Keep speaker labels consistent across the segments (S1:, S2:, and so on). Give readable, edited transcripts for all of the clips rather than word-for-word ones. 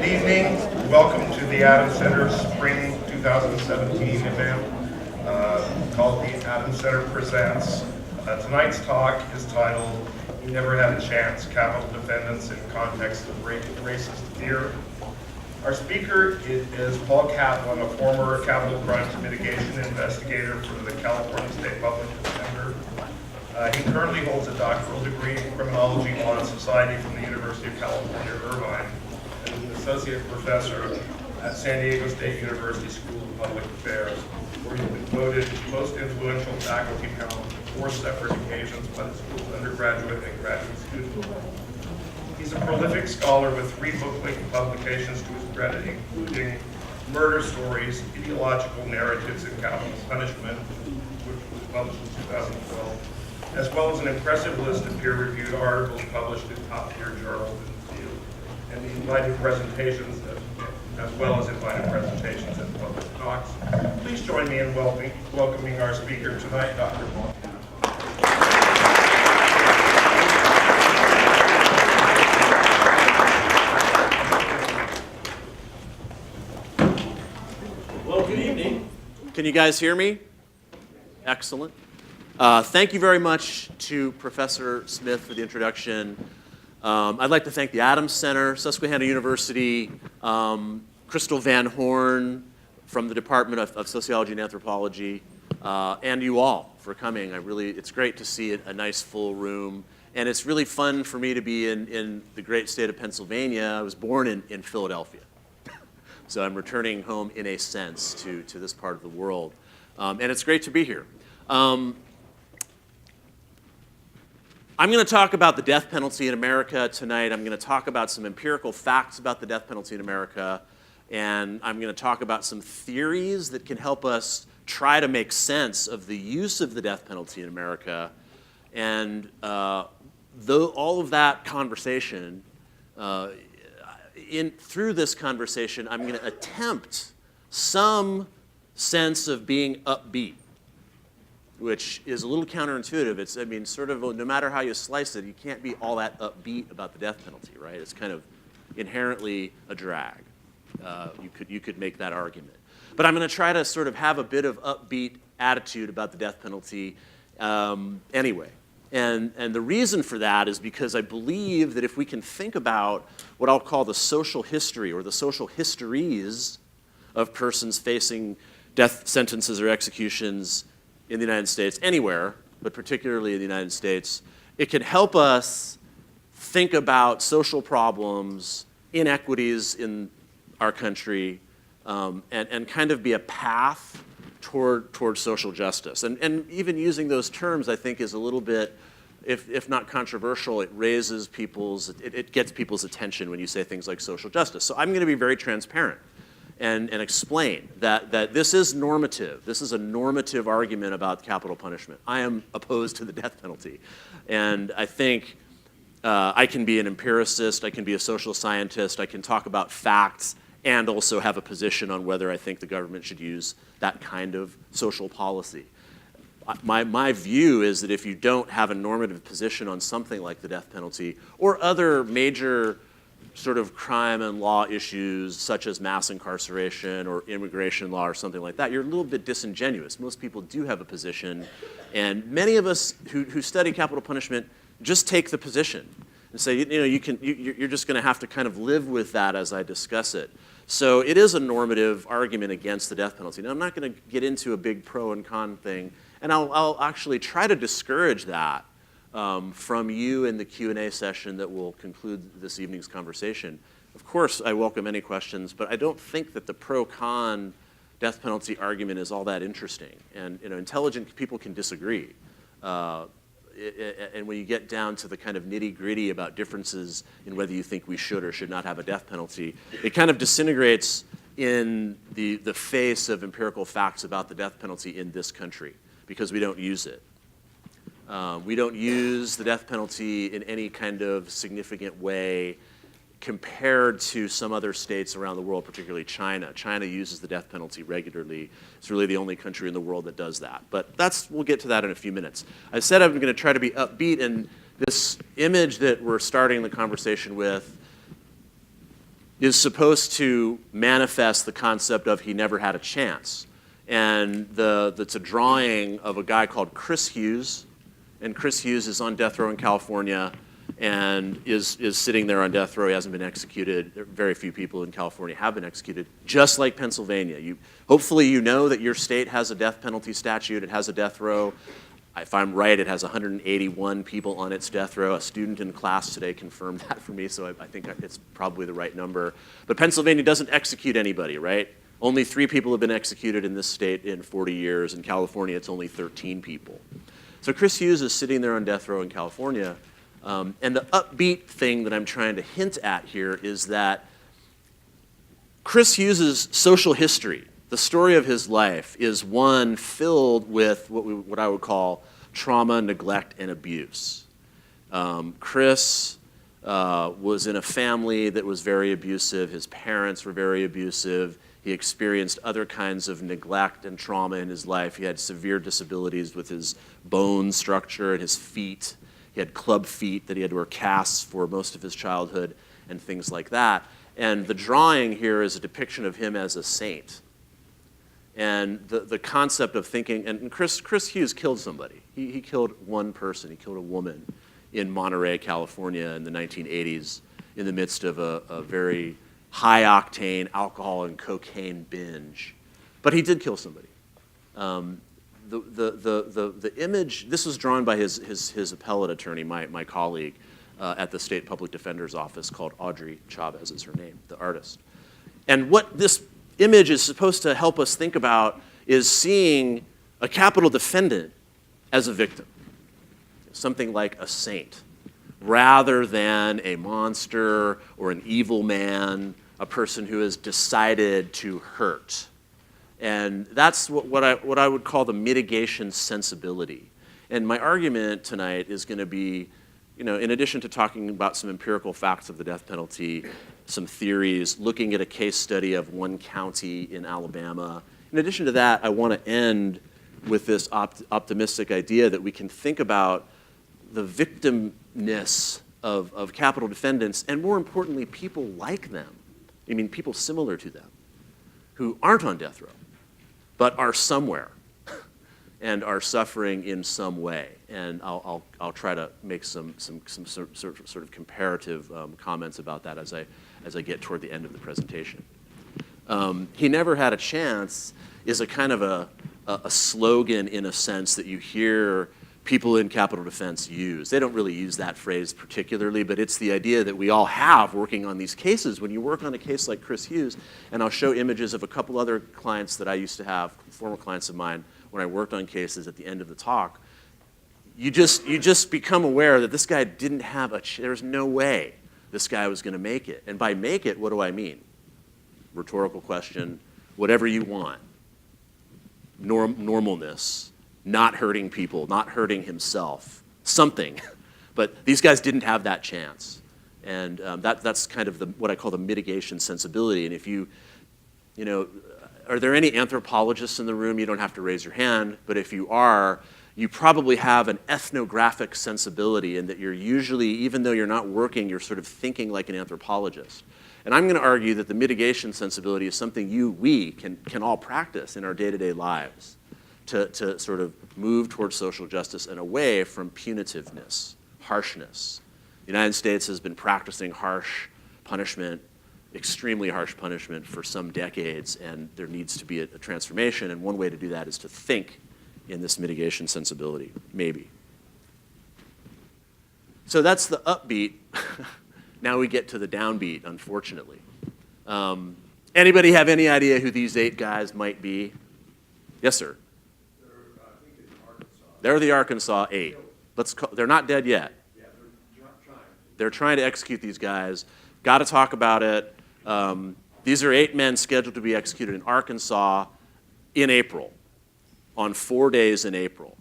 S1: Good evening. Welcome to the Adams Center Spring 2017 event called the Adams Center Presents. Tonight's talk is titled, "We Never Had a Chance, Capital Defendants in Context of Racist Fear." Our speaker is Paul Kaplan, a former capital crimes mitigation investigator from the California State Public Defender. He currently holds a doctoral degree in criminology, law, and society from the University of California, Irvine, and is an associate professor at San Diego State University School of Public Affairs, where he's been voted most influential faculty panel on 4 separate occasions by the school's undergraduate and graduate students. He's a prolific scholar with 3 book-length publications to his credit, including Murder Stories, Ideological Narratives in Capital Punishment, which was published in 2012, as well as an impressive list of peer-reviewed articles published in top-tier journals in the field, and the invited presentations, as well as invited presentations and public talks. Please join me in welcoming our speaker tonight, Dr. Paul.
S2: Well, good evening. Can you guys hear me? Excellent. Thank you very much to Professor Smith for the introduction. I'd like to thank the Adams Center, Susquehanna University, Crystal Van Horn from the Department of Sociology and Anthropology, and you all for coming. It's great to see a nice full room, and it's really fun for me to be in the great state of Pennsylvania. I was born in Philadelphia, so I'm returning home in a sense to this part of the world, and it's great to be here. I'm going to talk about the death penalty in America tonight. I'm going to talk about some empirical facts about the death penalty in America, and I'm going to talk about some theories that can help us try to make sense of the use of the death penalty in America. And though all of that conversation, through this conversation, I'm going to attempt some sense of being upbeat, which is a little counterintuitive. Sort of no matter how you slice it, you can't be all that upbeat about the death penalty, right? It's kind of inherently a drag. You could make that argument. But I'm going to try to sort of have a bit of upbeat attitude about the death penalty anyway. And the reason for that is because I believe that if we can think about what I'll call the social history or the social histories of persons facing death sentences or executions in the United States, anywhere, but particularly in the United States, it can help us think about social problems, inequities in our country, and kind of be a path toward social justice. And even using those terms, I think, is a little bit, if not controversial, it gets people's attention when you say things like social justice. So I'm going to be very transparent and explain that this is normative. This is a normative argument about capital punishment. I am opposed to the death penalty. And I think I can be an empiricist, I can be a social scientist, I can talk about facts and also have a position on whether I think the government should use that kind of social policy. My view is that if you don't have a normative position on something like the death penalty or other major sort of crime and law issues such as mass incarceration or immigration law or something like that, you're a little bit disingenuous. Most people do have a position, and many of us who study capital punishment just take the position and say, you're just going to have to kind of live with that as I discuss it. So it is a normative argument against the death penalty. Now, I'm not going to get into a big pro and con thing, and I'll actually try to discourage that from you in the Q&A session that will conclude this evening's conversation. Of course, I welcome any questions, but I don't think that the pro-con death penalty argument is all that interesting. And intelligent people can disagree. And when you get down to the kind of nitty-gritty about differences in whether you think we should or should not have a death penalty, it kind of disintegrates in the face of empirical facts about the death penalty in this country because we don't use it. We don't use the death penalty in any kind of significant way compared to some other states around the world, particularly China. China uses the death penalty regularly. It's really the only country in the world that does that. But we'll get to that in a few minutes. I said I'm going to try to be upbeat, and this image that we're starting the conversation with is supposed to manifest the concept of he never had a chance. And that's a drawing of a guy called Chris Hughes. And Chris Hughes is on death row in California and is sitting there on death row. He hasn't been executed. Very few people in California have been executed, just like Pennsylvania. Hopefully you know that your state has a death penalty statute. It has a death row. If I'm right, it has 181 people on its death row. A student in class today confirmed that for me, so I think it's probably the right number. But Pennsylvania doesn't execute anybody, right? Only 3 people have been executed in this state in 40 years. In California, it's only 13 people. So Chris Hughes is sitting there on death row in California. And the upbeat thing that I'm trying to hint at here is that Chris Hughes' social history, the story of his life, is one filled with what I would call trauma, neglect, and abuse. Chris was in a family that was very abusive. His parents were very abusive. He experienced other kinds of neglect and trauma in his life. He had severe disabilities with his bone structure and his feet. He had club feet that he had to wear casts for most of his childhood and things like that. And the drawing here is a depiction of him as a saint. And the concept of thinking, and Chris Hughes killed somebody. He killed one person. He killed a woman in Monterey, California in the 1980s in the midst of a very high-octane alcohol and cocaine binge. But he did kill somebody. The image, this was drawn by his appellate attorney, my colleague at the State Public Defender's Office, called Audrey Chavez is her name, the artist. And what this image is supposed to help us think about is seeing a capital defendant as a victim, something like a saint, rather than a monster or an evil man, a person who has decided to hurt. And that's what I would call the mitigation sensibility. And my argument tonight is going to be, in addition to talking about some empirical facts of the death penalty, some theories, looking at a case study of one county in Alabama. In addition to that, I want to end with this optimistic idea that we can think about the victimness of capital defendants, and more importantly, people like them. I mean, people similar to them who aren't on death row, but are somewhere and are suffering in some way. And I'll try to make some sort of comparative comments about that as I get toward the end of the presentation. He never had a chance is a kind of a slogan, in a sense, that you hear people in capital defense use. They don't really use that phrase particularly, but it's the idea that we all have working on these cases. When you work on a case like Chris Hughes, and I'll show images of a couple other clients that I used to have, former clients of mine, when I worked on cases at the end of the talk, you just become aware that this guy didn't have there's no way this guy was going to make it. And by make it, what do I mean? Rhetorical question, whatever you want. Normalness. Not hurting people, not hurting himself, something. But these guys didn't have that chance. And that's kind of what I call the mitigation sensibility. And if are there any anthropologists in the room? You don't have to raise your hand, but if you are, you probably have an ethnographic sensibility in that you're usually, even though you're not working, you're sort of thinking like an anthropologist. And I'm going to argue that the mitigation sensibility is something we can all practice in our day-to-day lives. To sort of move towards social justice and away from punitiveness, harshness. The United States has been practicing harsh punishment, extremely harsh punishment for some decades, and there needs to be a transformation, and one way to do that is to think in this mitigation sensibility, maybe. So that's the upbeat. Now we get to the downbeat, unfortunately. Anybody have any idea who these 8 guys might be? Yes, sir. They're the Arkansas 8. They're not dead yet.
S3: Yeah, they're trying.
S2: They're trying to execute these guys. Got to talk about it. These are 8 men scheduled to be executed in Arkansas in April, on 4 days in April.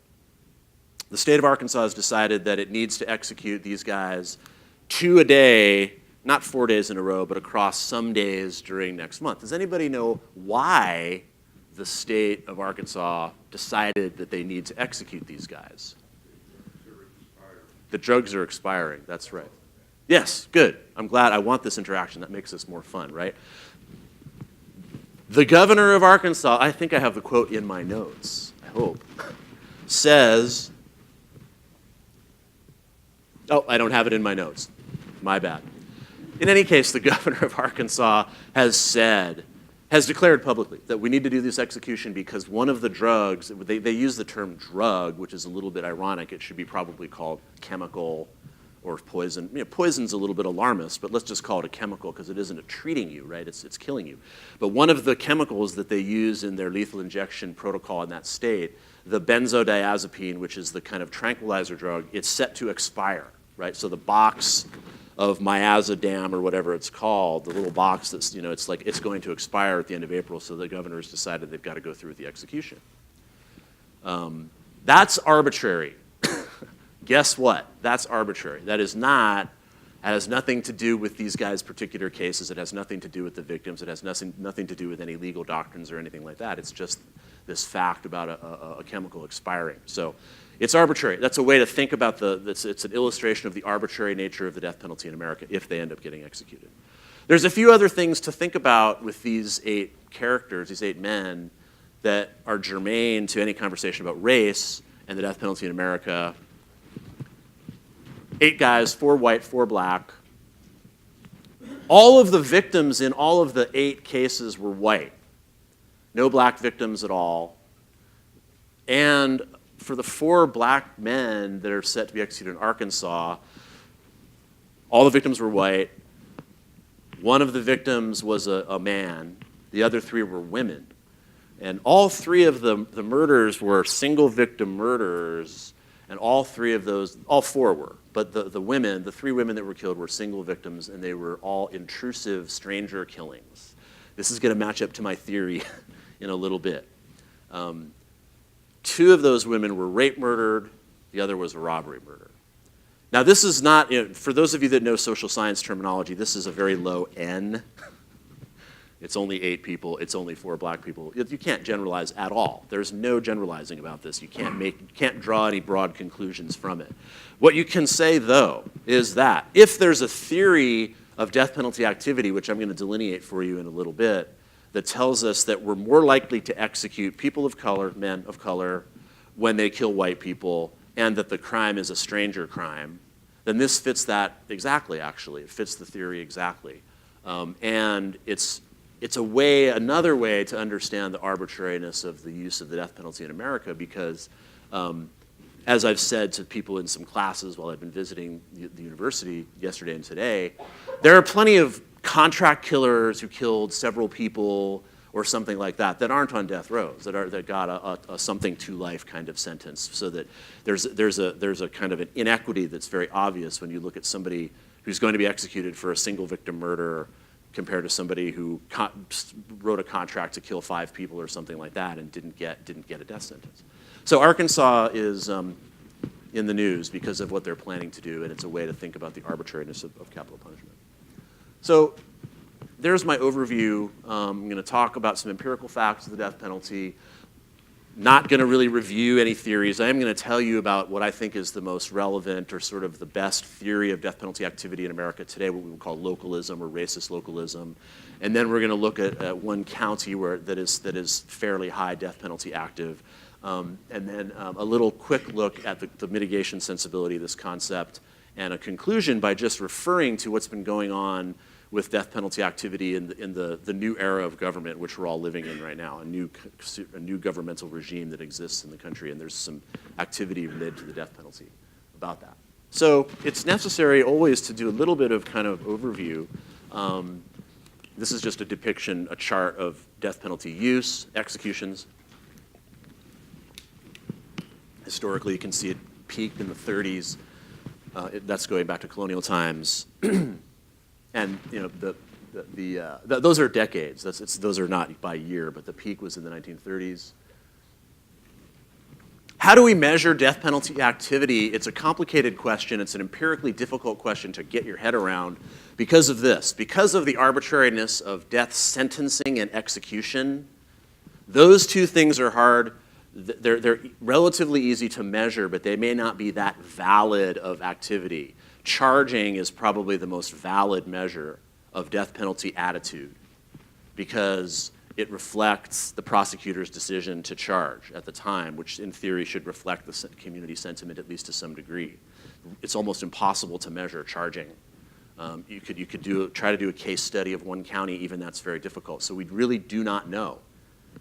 S2: The state of Arkansas has decided that it needs to execute these guys 2 a day, not 4 days in a row, but across some days during next month. Does anybody know why the state of Arkansas decided that they need to execute these guys? The drugs are expiring, that's right. Yes, good. I'm glad. I want this interaction. That makes this more fun, right? The governor of Arkansas, I think I have the quote in my notes, I hope, says, oh, I don't have it in my notes. My bad. In any case, the governor of Arkansas has declared publicly that we need to do this execution because one of the drugs, they use the term drug, which is a little bit ironic. It should be probably called chemical or poison. Poison's a little bit alarmist, but let's just call it a chemical because it isn't treating you, right? It's killing you. But one of the chemicals that they use in their lethal injection protocol in that state, the benzodiazepine, which is the kind of tranquilizer drug, it's set to expire, right? So the box of miazodam or whatever it's called, the little box that's, it's like it's going to expire at the end of April, so the governor's decided they've got to go through with the execution. That's arbitrary. Guess what? That's arbitrary. That has nothing to do with these guys' particular cases. It has nothing to do with the victims. It has nothing to do with any legal doctrines or anything like that. It's just this fact about a chemical expiring. So it's arbitrary. That's a way to think about it's an illustration of the arbitrary nature of the death penalty in America if they end up getting executed. There's a few other things to think about with these 8 characters, these 8 men, that are germane to any conversation about race and the death penalty in America. 8 guys, 4 white, 4 black. All of the victims in all of the 8 cases were white. No black victims at all. And for the 4 black men that are set to be executed in Arkansas, all the victims were white. One of the victims was a man. The other 3 were women. And all 3 of the murders were single victim murders, and all 4 were. But the 3 women that were killed were single victims, and they were all intrusive stranger killings. This is going to match up to my theory in a little bit. 2 of those women were rape murdered. The other was a robbery murder. Now, this is not, for those of you that know social science terminology, this is a very low N. It's only 8 people. It's only 4 black people. You can't generalize at all. There's no generalizing about this. You can't draw any broad conclusions from it. What you can say, though, is that if there's a theory of death penalty activity, which I'm going to delineate for you in a little bit, that tells us that we're more likely to execute people of color, men of color, when they kill white people, and that the crime is a stranger crime, then this fits that exactly, actually. It fits the theory exactly. And it's another way to understand the arbitrariness of the use of the death penalty in America because, as I've said to people in some classes while I've been visiting the university yesterday and today, there are plenty of contract killers who killed several people or something like that that aren't on death rows, that got a something to life kind of sentence, so that there's a kind of an inequity that's very obvious when you look at somebody who's going to be executed for a single victim murder compared to somebody who wrote a contract to kill 5 people or something like that and didn't get a death sentence. So Arkansas is in the news because of what they're planning to do, and it's a way to think about the arbitrariness of capital punishment. So there's my overview. I'm going to talk about some empirical facts of the death penalty. Not going to really review any theories. I am going to tell you about what I think is the most relevant or sort of the best theory of death penalty activity in America today, what we would call localism or racist localism. And then we're going to look at one county that is fairly high death penalty active. And then a little quick look at the mitigation sensibility of this concept, and a conclusion by just referring to what's been going on with death penalty activity in the new era of government, which we're all living in right now, a new governmental regime that exists in the country, and there's some activity related to the death penalty about that. So it's necessary always to do a little bit of kind of overview. This is just a depiction, a chart of death penalty use, executions. Historically, you can see it peaked in the 30s. That's going back to colonial times. And those are decades. Those are not by year, but the peak was in the 1930s. How do we measure death penalty activity? It's a complicated question. It's an empirically difficult question to get your head around because of this. Because of the arbitrariness of death sentencing and execution, those 2 things are hard. They're relatively easy to measure, but they may not be that valid of activity. charging is probably the most valid measure of death penalty attitude because it reflects the prosecutor's decision to charge at the time, which in theory should reflect the community sentiment at least to some degree. It's almost impossible to measure charging. You could try to do a case study of one county, even that's very difficult. So we really do not know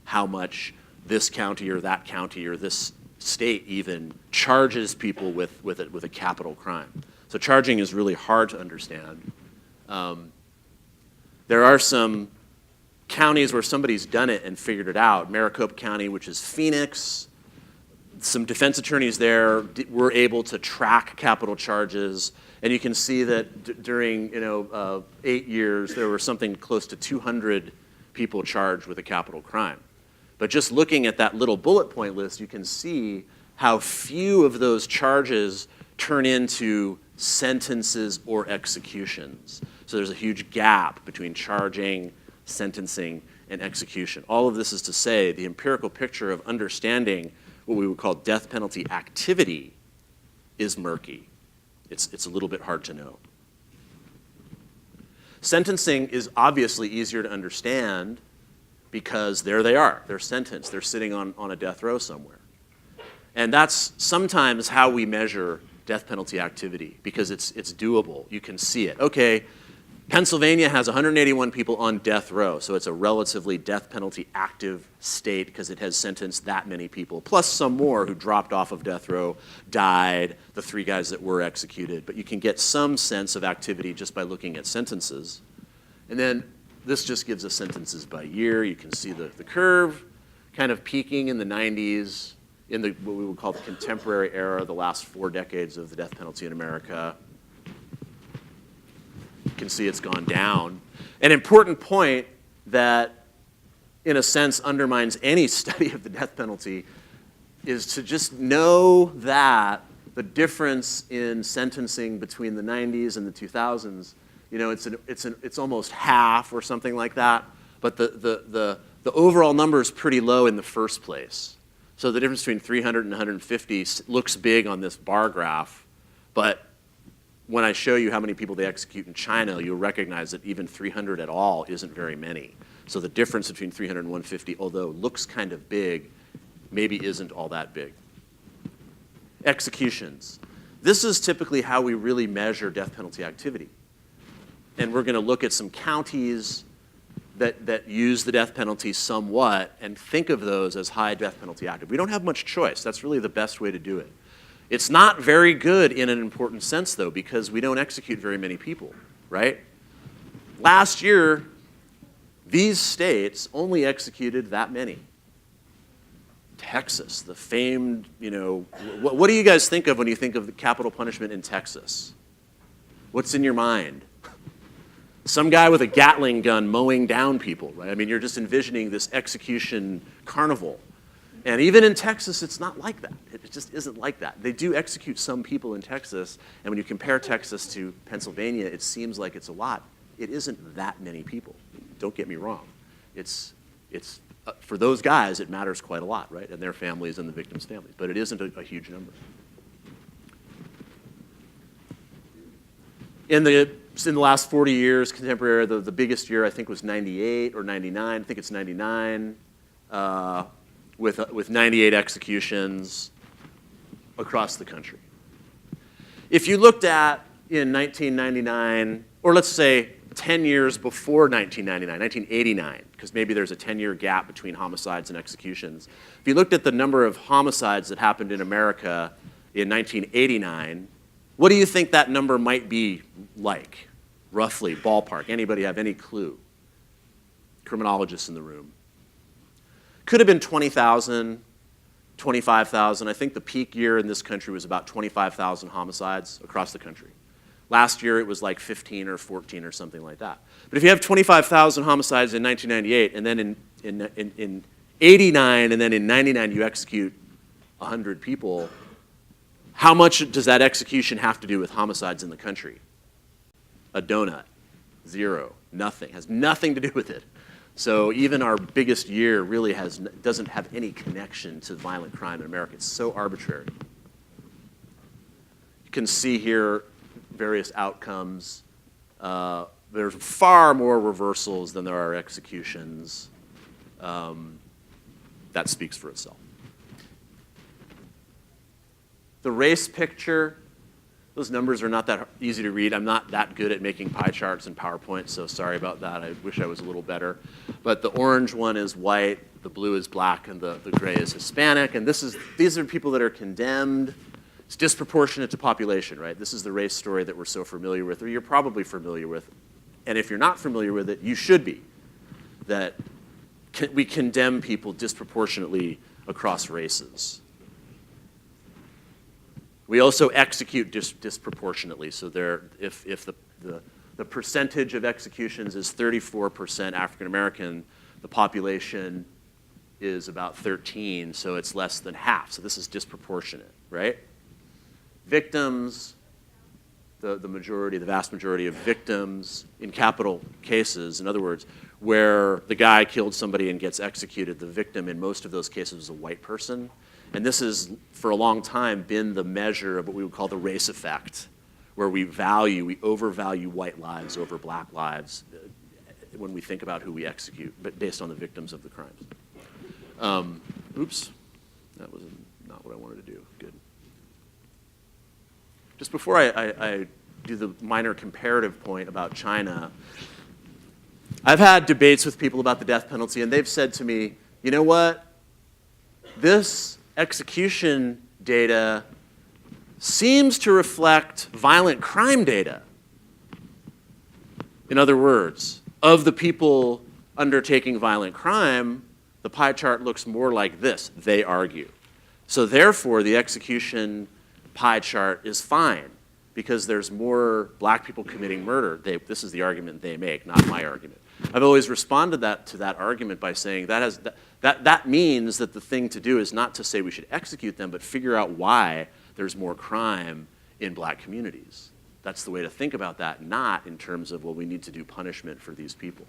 S2: how much this county or that county or this state even charges people with a capital crime. So charging is really hard to understand. There are some counties where somebody's done it and figured it out. Maricopa County, which is Phoenix, some defense attorneys there were able to track capital charges, and you can see that during 8 years there were something close to 200 people charged with a capital crime. But just looking at that little bullet point list, you can see how few of those charges turn into sentences or executions. So there's a huge gap between charging, sentencing, and execution. All of this is to say the empirical picture of understanding what we would call death penalty activity is murky. It's a little bit hard to know. Sentencing is obviously easier to understand because there they are. They're sentenced. They're sitting on a death row somewhere. And that's sometimes how we measure death penalty activity because it's doable. You can see it. Okay, Pennsylvania has 181 people on death row, so it's a relatively death penalty active state because it has sentenced that many people, plus some more who dropped off of death row, died, the 3 guys that were executed. But you can get some sense of activity just by looking at sentences. And then this just gives us sentences by year. You can see the curve kind of peaking in the 90s, in what we would call the contemporary era, the last 4 decades of the death penalty in America. You can see it's gone down. An important point that, in a sense, undermines any study of the death penalty is to just know that the difference in sentencing between the 90s and the 2000s, it's almost half or something like that, but the overall number is pretty low in the first place. So the difference between 300 and 150 looks big on this bar graph, but when I show you how many people they execute in China, you'll recognize that even 300 at all isn't very many. So the difference between 300 and 150, although looks kind of big, maybe isn't all that big. Executions. This is typically how we really measure death penalty activity. And we're going to look at some counties that use the death penalty somewhat and think of those as high death penalty active. We don't have much choice. That's really the best way to do it. It's not very good in an important sense, though, because we don't execute very many people, right? Last year, these states only executed that many. Texas, the famed, what do you guys think of when you think of the capital punishment in Texas? What's in your mind? Some guy with a Gatling gun mowing down people, right? I mean, you're just envisioning this execution carnival. And even in Texas, it's not like that. It just isn't like that. They do execute some people in Texas, and when you compare Texas to Pennsylvania, it seems like it's a lot. It isn't that many people. Don't get me wrong. It's for those guys, it matters quite a lot, right? And their families and the victims' families. But it isn't a huge number. In the last 40 years, contemporary, the biggest year I think was 98 or 99. I think it's 99. With 98 executions across the country. If you looked at in 1999, or let's say 10 years before 1999, 1989, because maybe there's a 10-year gap between homicides and executions. If you looked at the number of homicides that happened in America in 1989, what do you think that number might be like, roughly, ballpark? Anybody have any clue? Criminologists in the room. Could have been 20,000, 25,000. I think the peak year in this country was about 25,000 homicides across the country. Last year it was like 15 or 14 or something like that. But if you have 25,000 homicides in 1998 and then in 89 and then in 99 you execute 100 people, how much does that execution have to do with homicides in the country? A donut. 0. Nothing. Has nothing to do with it. So even our biggest year really doesn't have any connection to violent crime in America. It's so arbitrary. You can see here various outcomes. There's far more reversals than there are executions. That speaks for itself. The race picture, those numbers are not that easy to read. I'm not that good at making pie charts in PowerPoint, so sorry about that. I wish I was a little better. But the orange one is white, the blue is black, and the gray is Hispanic. And these are people that are condemned. It's disproportionate to population, right? This is the race story that we're so familiar with, or you're probably familiar with. And if you're not familiar with it, you should be. That we condemn people disproportionately across races. We also execute disproportionately. So if the percentage of executions is 34% African American, the population is about 13, so it's less than half. So this is disproportionate, right? Victims, the vast majority of victims in capital cases, in other words, where the guy killed somebody and gets executed, the victim in most of those cases is a white person. And this has, for a long time, been the measure of what we would call the race effect, where we overvalue white lives over black lives when we think about who we execute, but based on the victims of the crimes. Oops, that was not what I wanted to do. Good. Just before I do the minor comparative point about China, I've had debates with people about the death penalty, and they've said to me, you know what? This execution data seems to reflect violent crime data. In other words, of the people undertaking violent crime, the pie chart looks more like this, they argue. So therefore, the execution pie chart is fine because there's more black people committing murder. This is the argument they make, not my argument. I've always responded to that argument by saying that means that the thing to do is not to say we should execute them, but figure out why there's more crime in black communities. That's the way to think about that, not in terms of, well, we need to do punishment for these people.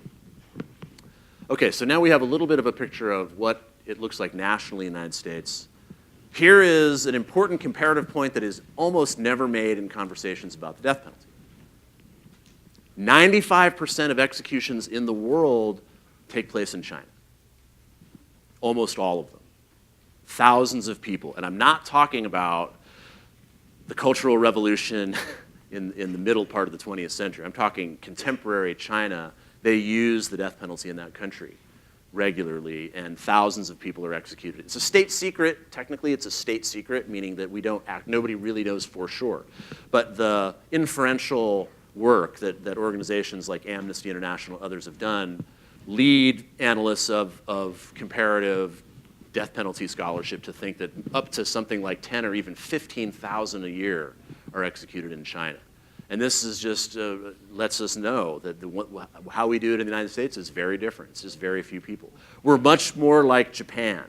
S2: Okay, so now we have a little bit of a picture of what it looks like nationally in the United States. Here is an important comparative point that is almost never made in conversations about the death penalty. 95% of executions in the world take place in China. Almost all of them. Thousands of people. And I'm not talking about the Cultural Revolution in the middle part of the 20th century. I'm talking contemporary China. They use the death penalty in that country regularly, and thousands of people are executed. It's a state secret. Technically, it's a state secret, meaning that nobody really knows for sure. But the inferential work that organizations like Amnesty International and others have done lead analysts of comparative death penalty scholarship to think that up to something like 10 or even 15,000 a year are executed in China. And this is just lets us know that how we do it in the United States is very different. It's just very few people. We're much more like Japan.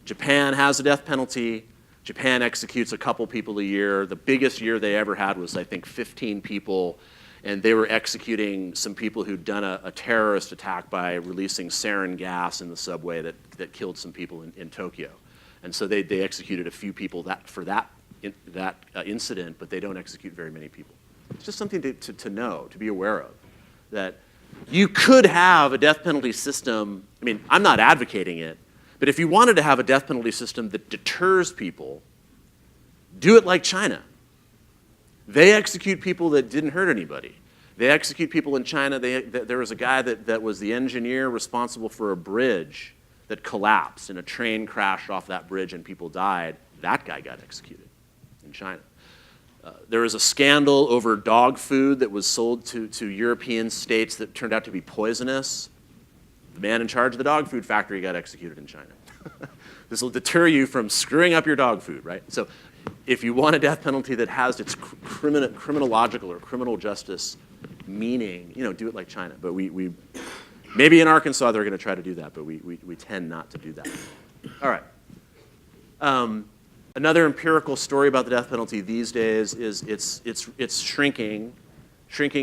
S2: Japan has a death penalty. Japan executes a couple people a year. The biggest year they ever had was, I think, 15 people. And they were executing some people who'd done a terrorist attack by releasing sarin gas in the subway that killed some people in Tokyo. And so they executed a few people for that incident, but they don't execute very many people. It's just something to know, to be aware of, that you could have a death penalty system. I mean, I'm not advocating it, but if you wanted to have a death penalty system that deters people, do it like China. They execute people that didn't hurt anybody. They execute people in China. There was a guy that was the engineer responsible for a bridge that collapsed, and a train crashed off that bridge and people died. That guy got executed in China. There was a scandal over dog food that was sold to European states that turned out to be poisonous. The man in charge of the dog food factory got executed in China. This will deter you from screwing up your dog food, right? So if you want a death penalty that has its criminological or criminal justice meaning, do it like China. But we maybe in Arkansas they're going to try to do that, but we tend not to do that. All right. Another empirical story about the death penalty these days is it's shrinking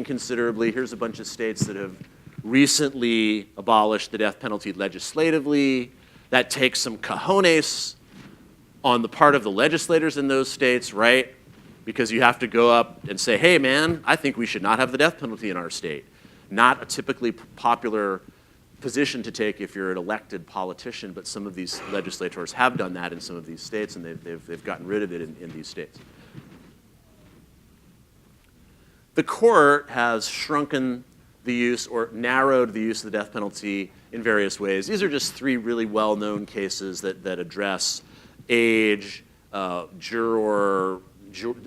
S2: considerably. Here's a bunch of states that have recently abolished the death penalty legislatively. That takes some cojones on the part of the legislators in those states, right? because you have to go up and say, hey man, I think we should not have the death penalty in our state. Not a typically popular position to take if you're an elected politician, but some of these legislators have done that in some of these states, and they've gotten rid of it in these states. The court has shrunken the use or narrowed the use of the death penalty in various ways. These are just three really well-known cases that address age, a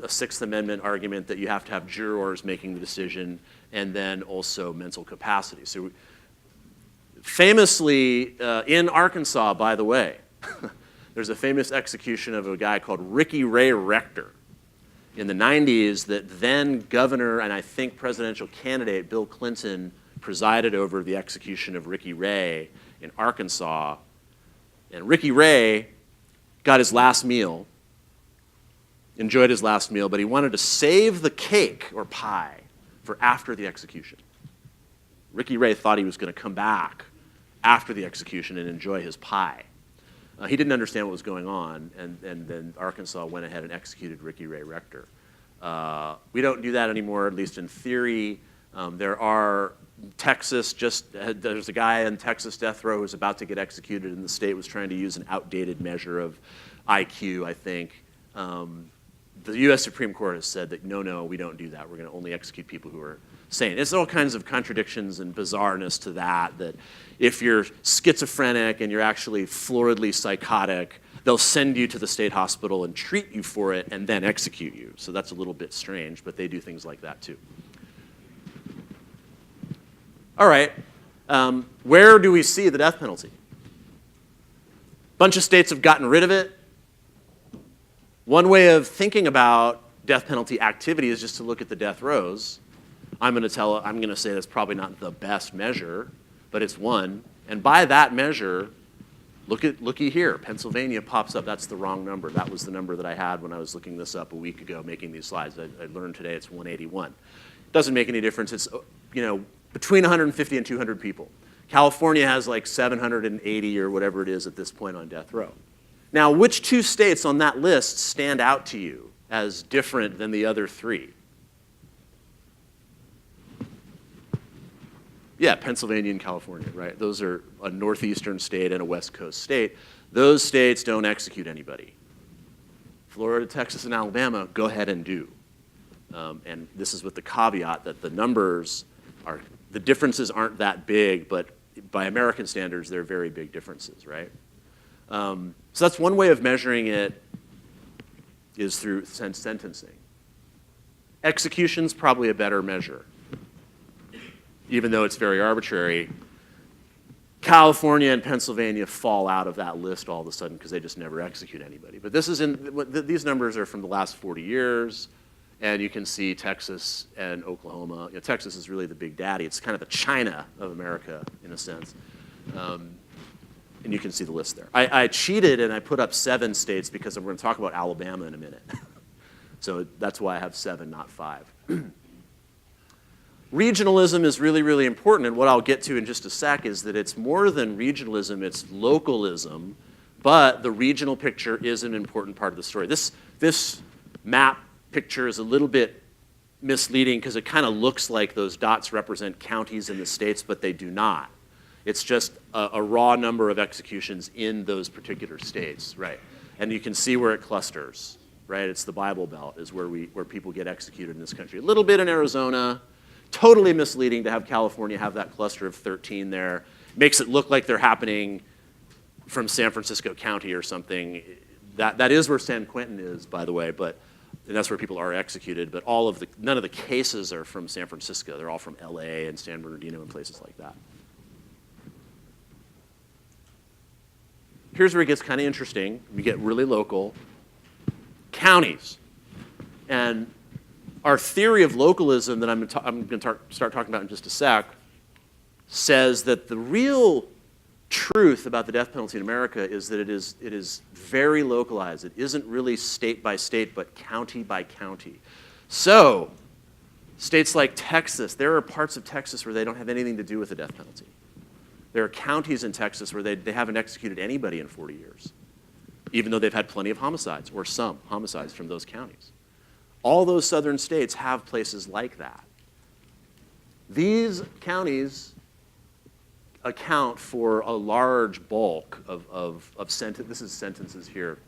S2: Sixth Amendment argument that you have to have jurors making the decision, and then also mental capacity. So famously, in Arkansas, by the way, there's a famous execution of a guy called Ricky Ray Rector in the 90s that then governor and I think presidential candidate Bill Clinton presided over the execution of Ricky Ray in Arkansas. And Ricky Ray got his last meal, enjoyed his last meal, but he wanted to save the cake or pie for after the execution. Ricky Ray thought he was going to come back after the execution and enjoy his pie. He didn't understand what was going on, and then Arkansas went ahead and executed Ricky Ray Rector. We don't do that anymore, at least in theory. There are there's a guy in Texas death row who's about to get executed, and the state was trying to use an outdated measure of IQ, I think. The U.S. Supreme Court has said that no, we don't do that. We're going to only execute people who are sane. It's all kinds of contradictions and bizarreness to that if you're schizophrenic and you're actually floridly psychotic, they'll send you to the state hospital and treat you for it and then execute you. So that's a little bit strange, but they do things like that too. All right, where do we see the death penalty? A bunch of states have gotten rid of it. One way of thinking about death penalty activity is just to look at the death rows. I'm going to say that's probably not the best measure, but it's one. And by that measure, looky here, Pennsylvania pops up. That's the wrong number. That was the number that I had when I was looking this up a week ago, making these slides. I learned today it's 181. Doesn't make any difference. It's between 150 and 200 people. California has like 780 or whatever it is at this point on death row. Now, which two states on that list stand out to you as different than the other three? Yeah, Pennsylvania and California, right? Those are a northeastern state and a west coast state. Those states don't execute anybody. Florida, Texas, and Alabama go ahead and do. And this is with the caveat that the differences aren't that big, but by American standards, they're very big differences, right? So that's one way of measuring it is through sentencing. Execution's probably a better measure, even though it's very arbitrary. California and Pennsylvania fall out of that list all of a sudden because they just never execute anybody. But these numbers are from the last 40 years, and you can see Texas and Oklahoma. Texas is really the big daddy. It's kind of the China of America in a sense. And you can see the list there. I cheated and I put up 7 states because we're going to talk about Alabama in a minute. So that's why I have 7, not 5. Regionalism is really, really important, and what I'll get to in just a sec is that it's more than regionalism, it's localism, but the regional picture is an important part of the story. This map picture is a little bit misleading because it kind of looks like those dots represent counties in the states, but they do not. It's just a raw number of executions in those particular states, right? And you can see where it clusters, right? It's the Bible Belt is where people get executed in this country. A little bit in Arizona. Totally misleading to have California have that cluster of 13 there. Makes it look like they're happening from San Francisco County or something. That is where San Quentin is, by the way, and that's where people are executed, but none of the cases are from San Francisco. They're all from LA and San Bernardino and places like that. Here's where it gets kind of interesting. We get really local. Counties. And our theory of localism that I'm going to start talking about in just a sec says that the real truth about the death penalty in America is that it is very localized. It isn't really state by state, but county by county. So, states like Texas, there are parts of Texas where they don't have anything to do with the death penalty. There are counties in Texas where they haven't executed anybody in 40 years, even though they've had plenty of homicides, or some homicides from those counties. All those southern states have places like that. These counties account for a large bulk of this is sentences here,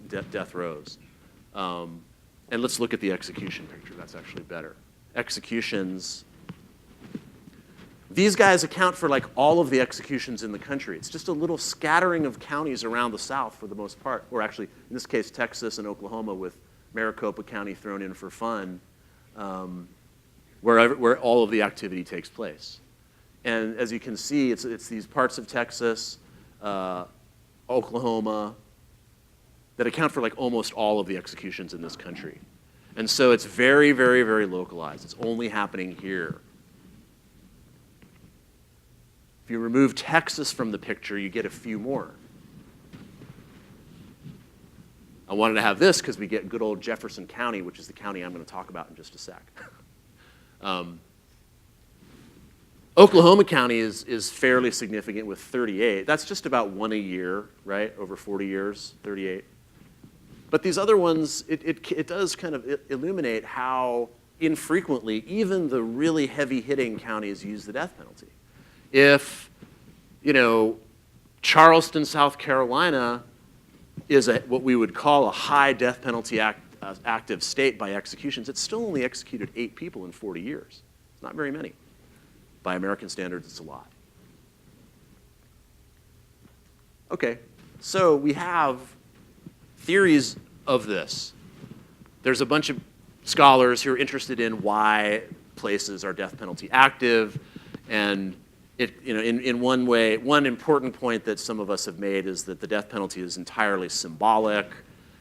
S2: death rows. And let's look at the execution picture. That's actually better. Executions. These guys account for like all of the executions in the country. It's just a little scattering of counties around the South for the most part, or actually, in this case, Texas and Oklahoma with Maricopa County thrown in for fun, where all of the activity takes place. And as you can see, it's these parts of Texas, Oklahoma, that account for like almost all of the executions in this country. And so it's very, very, very localized. It's only happening here. If you remove Texas from the picture, you get a few more. I wanted to have this because we get good old Jefferson County, which is the county I'm going to talk about in just a sec. Oklahoma County is fairly significant with 38. That's just about one a year, right? Over 40 years, 38. But these other ones, it does kind of illuminate how infrequently even the really heavy-hitting counties use the death penalty. If, Charleston, South Carolina is what we would call a high death penalty active state by executions, it's still only executed 8 people in 40 years. It's not very many. By American standards, it's a lot. Okay, so we have theories of this. There's a bunch of scholars who are interested in why places are death penalty active, and in one way, one important point that some of us have made is that the death penalty is entirely symbolic.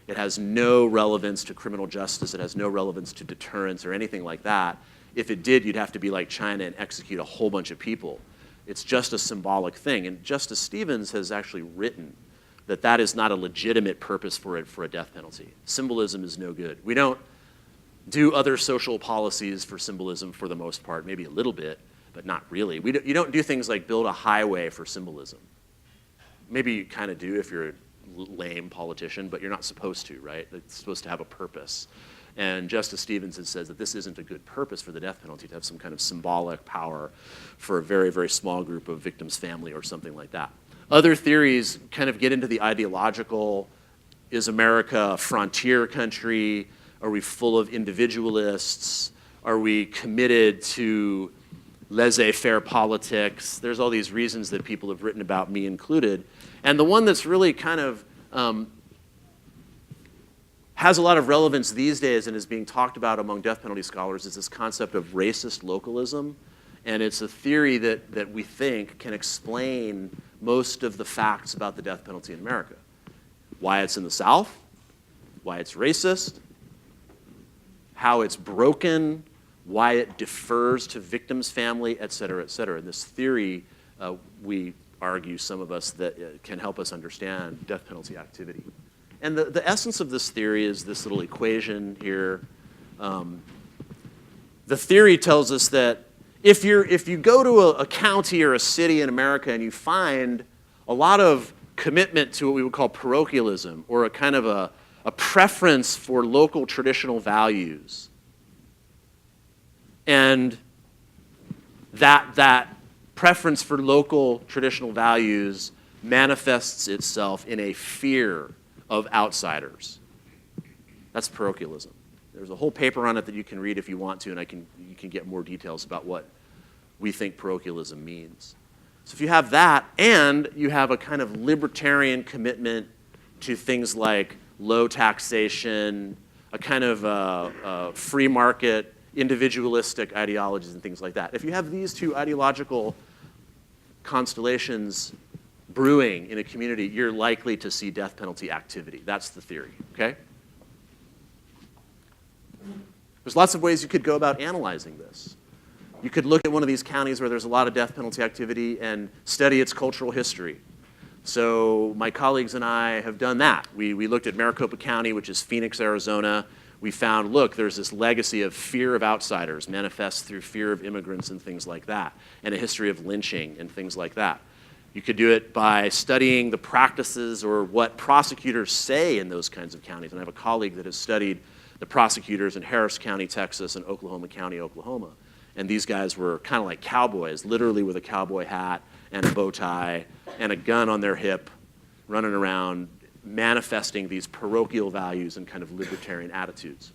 S2: It has no relevance to criminal justice. It has no relevance to deterrence or anything like that. If it did, you'd have to be like China and execute a whole bunch of people. It's just a symbolic thing. And Justice Stevens has actually written that that is not a legitimate purpose for a death penalty. Symbolism is no good. We don't do other social policies for symbolism for the most part, maybe a little bit, but not really. You don't do things like build a highway for symbolism. Maybe you kind of do if you're a lame politician, but you're not supposed to, right? It's supposed to have a purpose. And Justice Stevens says that this isn't a good purpose for the death penalty, to have some kind of symbolic power for a very, very small group of victims' family or something like that. Other theories kind of get into the ideological, is America a frontier country? Are we full of individualists? Are we committed to laissez-faire politics? There's all these reasons that people have written about, me included. And the one that's really kind of has a lot of relevance these days and is being talked about among death penalty scholars is this concept of racist localism. And it's a theory that we think can explain most of the facts about the death penalty in America. Why it's in the South, why it's racist, how it's broken, why it defers to victims' family, et cetera, et cetera. And this theory, we argue, some of us, that can help us understand death penalty activity. And the essence of this theory is this little equation here. The theory tells us that if you go to a county or a city in America and you find a lot of commitment to what we would call parochialism, or a kind of a preference for local traditional values, and that preference for local traditional values manifests itself in a fear of outsiders. That's parochialism. There's a whole paper on it that you can read if you want to, and you can get more details about what we think parochialism means. So if you have that, and you have a kind of libertarian commitment to things like low taxation, a kind of free market, individualistic ideologies and things like that. If you have these two ideological constellations brewing in a community, you're likely to see death penalty activity. That's the theory, okay? There's lots of ways you could go about analyzing this. You could look at one of these counties where there's a lot of death penalty activity and study its cultural history. So my colleagues and I have done that. We looked at Maricopa County, which is Phoenix, Arizona. We found, look, there's this legacy of fear of outsiders manifests through fear of immigrants and things like that, and a history of lynching and things like that. You could do it by studying the practices or what prosecutors say in those kinds of counties. And I have a colleague that has studied the prosecutors in Harris County, Texas, and Oklahoma County, Oklahoma. And these guys were kind of like cowboys, literally with a cowboy hat and a bow tie and a gun on their hip, running around manifesting these parochial values and kind of libertarian attitudes.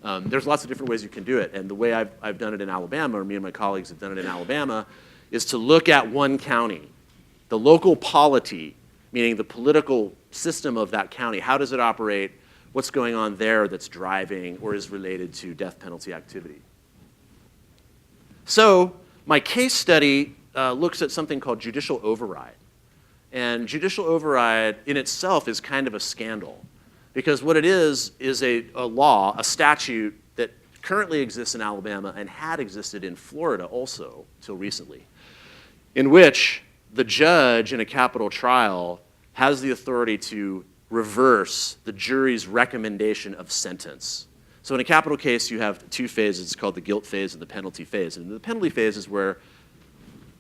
S2: There's lots of different ways you can do it, and the way I've done it in Alabama, or me and my colleagues have done it in Alabama, is to look at one county, the local polity, meaning the political system of that county. How does it operate? What's going on there that's driving or is related to death penalty activity? So my case study looks at something called judicial override. And judicial override in itself is kind of a scandal, because what it is a law, a statute that currently exists in Alabama and had existed in Florida also till recently, in which the judge in a capital trial has the authority to reverse the jury's recommendation of sentence. So in a capital case, you have two phases. It's called the guilt phase and the penalty phase. And the penalty phase is where,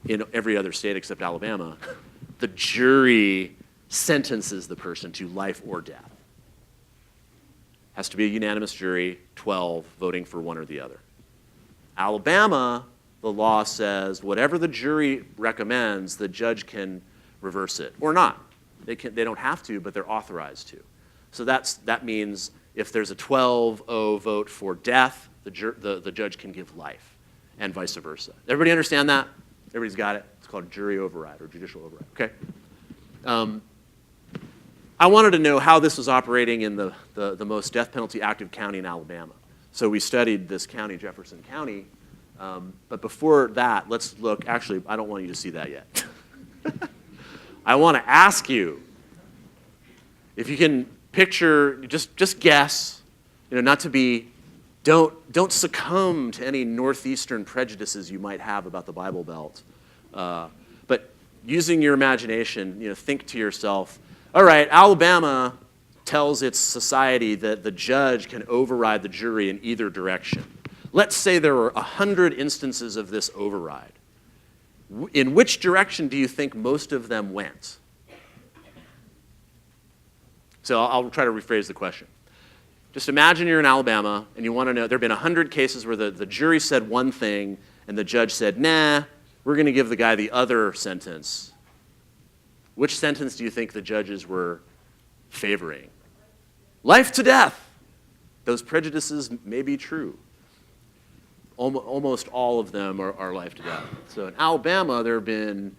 S2: in every other state except Alabama, the jury sentences the person to life or death. Has to be a unanimous jury, 12 voting for one or the other. Alabama, the law says whatever the jury recommends, the judge can reverse it, or not. They don't have to, but they're authorized to. So that means if there's a 12-0 vote for death, the judge can give life, and vice versa. Everybody understand that? Everybody's got it? It's called jury override or judicial override, okay? I wanted to know how this was operating in the most death penalty active county in Alabama. So we studied this county, Jefferson County. But before that, let's look. Actually, I don't want you to see that yet. I want to ask you if you can picture, just guess, not to be, don't succumb to any northeastern prejudices you might have about the Bible Belt. But using your imagination, think to yourself, all right, Alabama tells its society that the judge can override the jury in either direction. Let's say there were 100 instances of this override. In which direction do you think most of them went? So I'll try to rephrase the question. Just imagine you're in Alabama and you want to know, there have been 100 cases where the jury said one thing and the judge said, nah, we're going to give the guy the other sentence. Which sentence do you think the judges were favoring? Life to death. Those prejudices may be true. Almost all of them are life to death. So in Alabama, there have been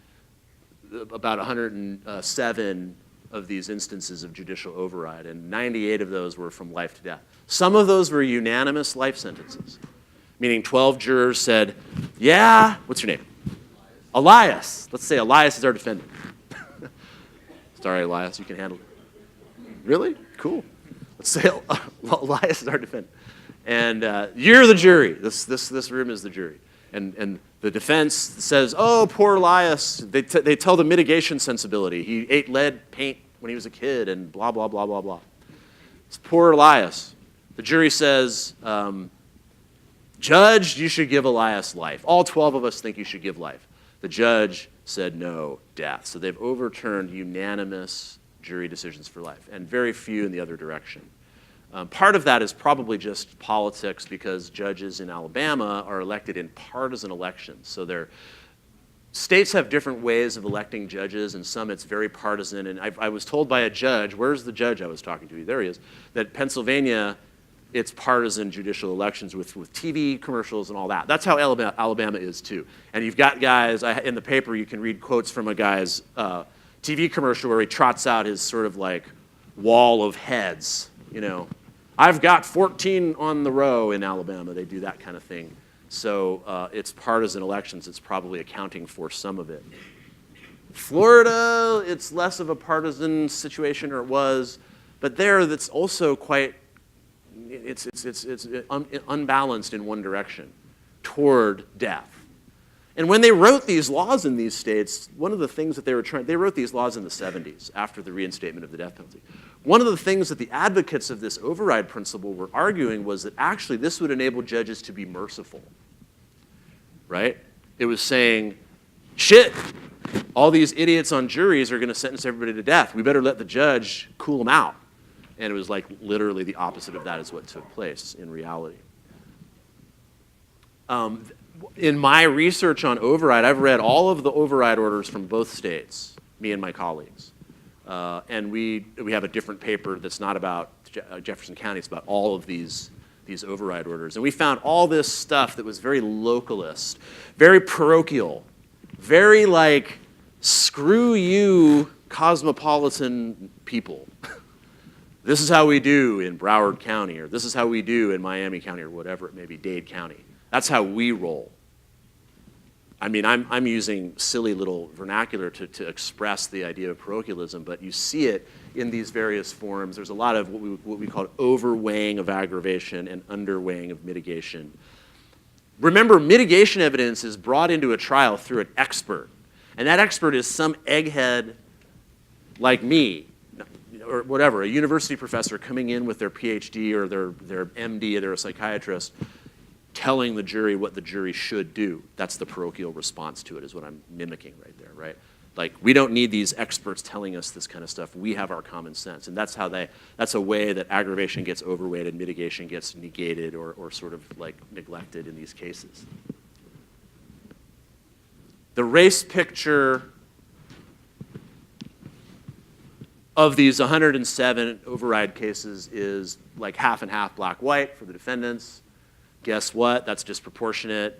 S2: about 107 of these instances of judicial override, and 98 of those were from life to death. Some of those were unanimous life sentences, meaning 12 jurors said, yeah, what's your name? Elias. Let's say Elias is our defendant. Sorry, Elias, you can handle it. Really? Cool. Let's say Elias is our defendant. And you're the jury. This room is the jury. And the defense says, oh, poor Elias. They tell the mitigation sensibility. He ate lead paint when he was a kid and blah, blah, blah, blah, blah. It's poor Elias. The jury says, judge, you should give Elias life. All 12 of us think you should give life. The judge said no, death. So they've overturned unanimous jury decisions for life, and very few in the other direction. Part of that is probably just politics, because judges in Alabama are elected in partisan elections. So states have different ways of electing judges, and some it's very partisan. And I was told by a judge, where's the judge I was talking to? There he is, that Pennsylvania, it's partisan judicial elections with TV commercials and all that. That's how Alabama is too. And you've got guys, in the paper you can read quotes from a guy's TV commercial where he trots out his sort of like wall of heads, I've got 14 on the row in Alabama. They do that kind of thing. So it's partisan elections. It's probably accounting for some of it. Florida, it's less of a partisan situation, or it was, but there that's also quite, it's unbalanced in one direction, toward death. And when they wrote these laws in these states, one of the things that they wrote these laws in the 70s after the reinstatement of the death penalty. One of the things that the advocates of this override principle were arguing was that actually this would enable judges to be merciful, right? It was saying, shit, all these idiots on juries are going to sentence everybody to death. We better let the judge cool them out. And it was like literally the opposite of that is what took place in reality. In my research on override, I've read all of the override orders from both states, me and my colleagues. And we have a different paper that's not about Jefferson County, it's about all of these override orders. And we found all this stuff that was very localist, very parochial, very like, screw you, cosmopolitan people. This is how we do in Broward County, or this is how we do in Miami County, or whatever it may be, Dade County. That's how we roll. I mean, I'm using silly little vernacular to express the idea of parochialism, but you see it in these various forms. There's a lot of what we call overweighing of aggravation and underweighing of mitigation. Remember, mitigation evidence is brought into a trial through an expert, and that expert is some egghead like me, or whatever, a university professor coming in with their PhD or their MD, or they're a psychiatrist, telling the jury what the jury should do. That's the parochial response to it, is what I'm mimicking right there, right? Like, we don't need these experts telling us this kind of stuff. We have our common sense. And that's a way that aggravation gets overweighted, mitigation gets negated or sort of like neglected in these cases. The race picture of these 107 override cases is like half and half black-white for the defendants. Guess what? That's disproportionate.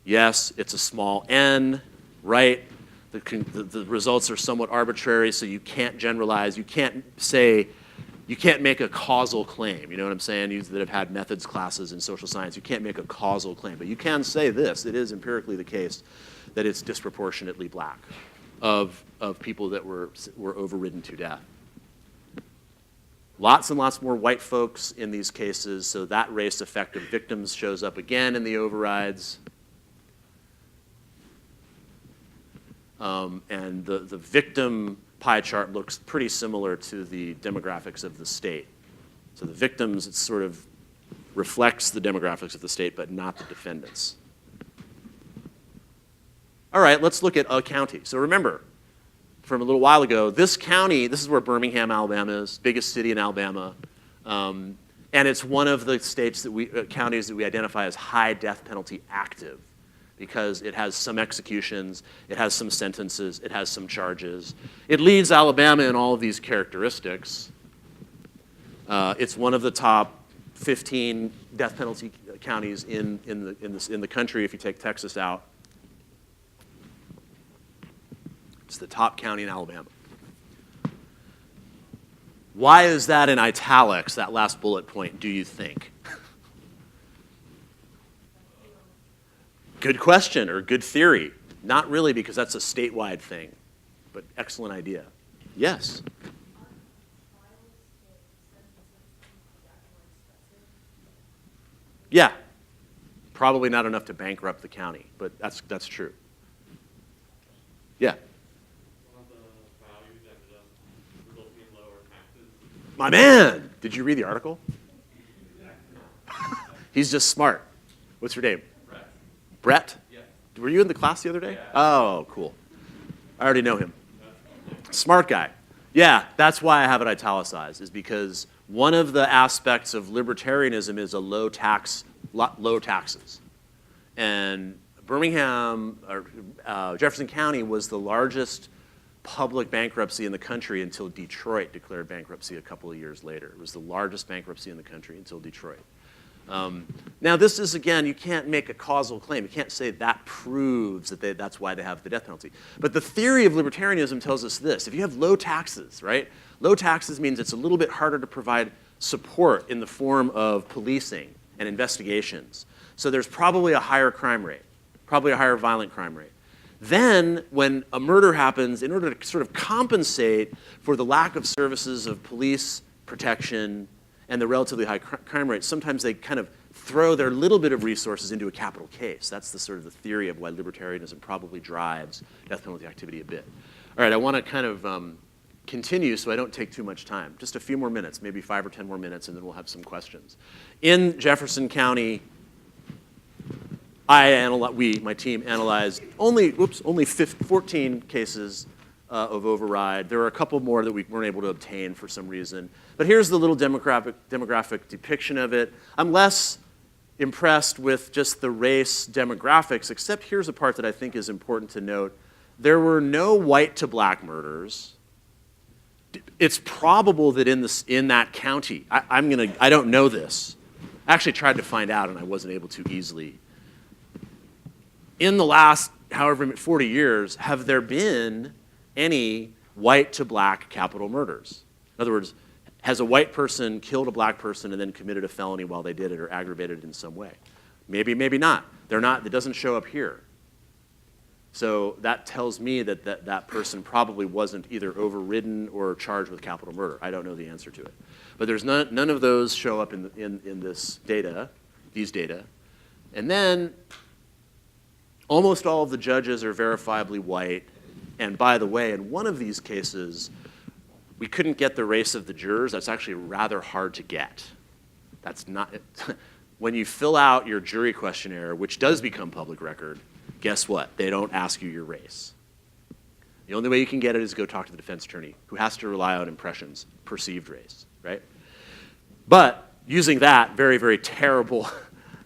S2: Yes, it's a small n, right? The results are somewhat arbitrary, so you can't generalize. You can't make a causal claim. You know what I'm saying? You that have had methods classes in social science, you can't make a causal claim. But you can say this. It is empirically the case that it's disproportionately black of people that were overridden to death. Lots and lots more white folks in these cases, so that race effect of victims shows up again in the overrides. And the victim pie chart looks pretty similar to the demographics of the state. So the victims, it sort of reflects the demographics of the state, but not the defendants. All right, let's look at a county. So remember, from a little while ago, this county, this is where Birmingham, Alabama is, biggest city in Alabama. And it's one of the counties that we identify as high death penalty active, because it has some executions, it has some sentences, it has some charges. It leads Alabama in all of these characteristics. It's one of the top 15 death penalty counties in the country if you take Texas out. It's the top county in Alabama. Why is that in italics, that last bullet point, do you think? Good question, or good theory. Not really, because that's a statewide thing, but excellent idea. Yes? Yeah. Probably not enough to bankrupt the county, but that's true. Yeah. My man, did you read the article? He's just smart. What's your name? Brett. Brett? Yeah. Were you in the class the other day? Yeah. Oh, cool. I already know him. Smart guy. Yeah, that's why I have it italicized, is because one of the aspects of libertarianism is low taxes. And Birmingham, or Jefferson County was the largest public bankruptcy in the country until Detroit declared bankruptcy a couple of years later. It was the largest bankruptcy in the country until Detroit. Now this is, again, you can't make a causal claim. You can't say that proves that that's why they have the death penalty. But the theory of libertarianism tells us this. If you have low taxes, right? Low taxes means it's a little bit harder to provide support in the form of policing and investigations. So there's probably a higher crime rate, probably a higher violent crime rate. Then, when a murder happens, in order to sort of compensate for the lack of services of police protection and the relatively high crime rate, sometimes they kind of throw their little bit of resources into a capital case. That's the sort of the theory of why libertarianism probably drives death penalty activity a bit. All right, I want to kind of continue so I don't take too much time. Just a few more minutes, maybe 5 or 10 more minutes, and then we'll have some questions. In Jefferson County, my team analyzed only 14 cases of override. There are a couple more that we weren't able to obtain for some reason. But here's the little demographic depiction of it. I'm less impressed with just the race demographics, except here's a part that I think is important to note. There were no white to black murders. It's probable that in that county, I don't know this. I actually tried to find out and I wasn't able to easily. In the last, however, 40 years, have there been any white to black capital murders? In other words, has a white person killed a black person and then committed a felony while they did it or aggravated it in some way? Maybe, maybe not. They're not, it doesn't show up here. So that tells me that that person probably wasn't either overridden or charged with capital murder. I don't know the answer to it. But there's none of those show up in this data, these data. And then almost all of the judges are verifiably white. And by the way, in one of these cases, we couldn't get the race of the jurors. That's actually rather hard to get. That's not, when you fill out your jury questionnaire, which does become public record, guess what? They don't ask you your race. The only way you can get it is go talk to the defense attorney, who has to rely on impressions, perceived race, right? But using that very, very terrible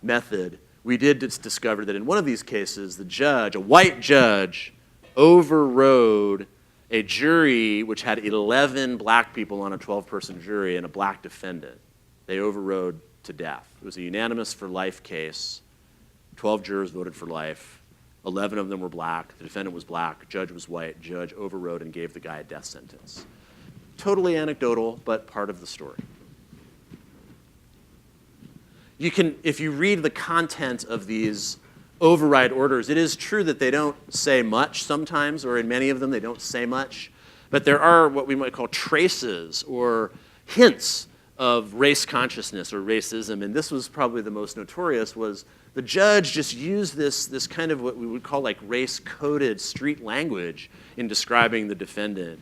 S2: method, we did discover that in one of these cases, the judge, a white judge, overrode a jury which had 11 black people on a 12-person jury and a black defendant. They overrode to death. It was a unanimous for life case. 12 jurors voted for life. 11 of them were black. The defendant was black. Judge was white. Judge overrode and gave the guy a death sentence. Totally anecdotal, but part of the story. You can, if you read the content of these override orders, it is true that they don't say much sometimes, or in many of them they don't say much, but there are what we might call traces or hints of race consciousness or racism, and this was probably the most notorious, was the judge just used this kind of what we would call like race-coded street language in describing the defendant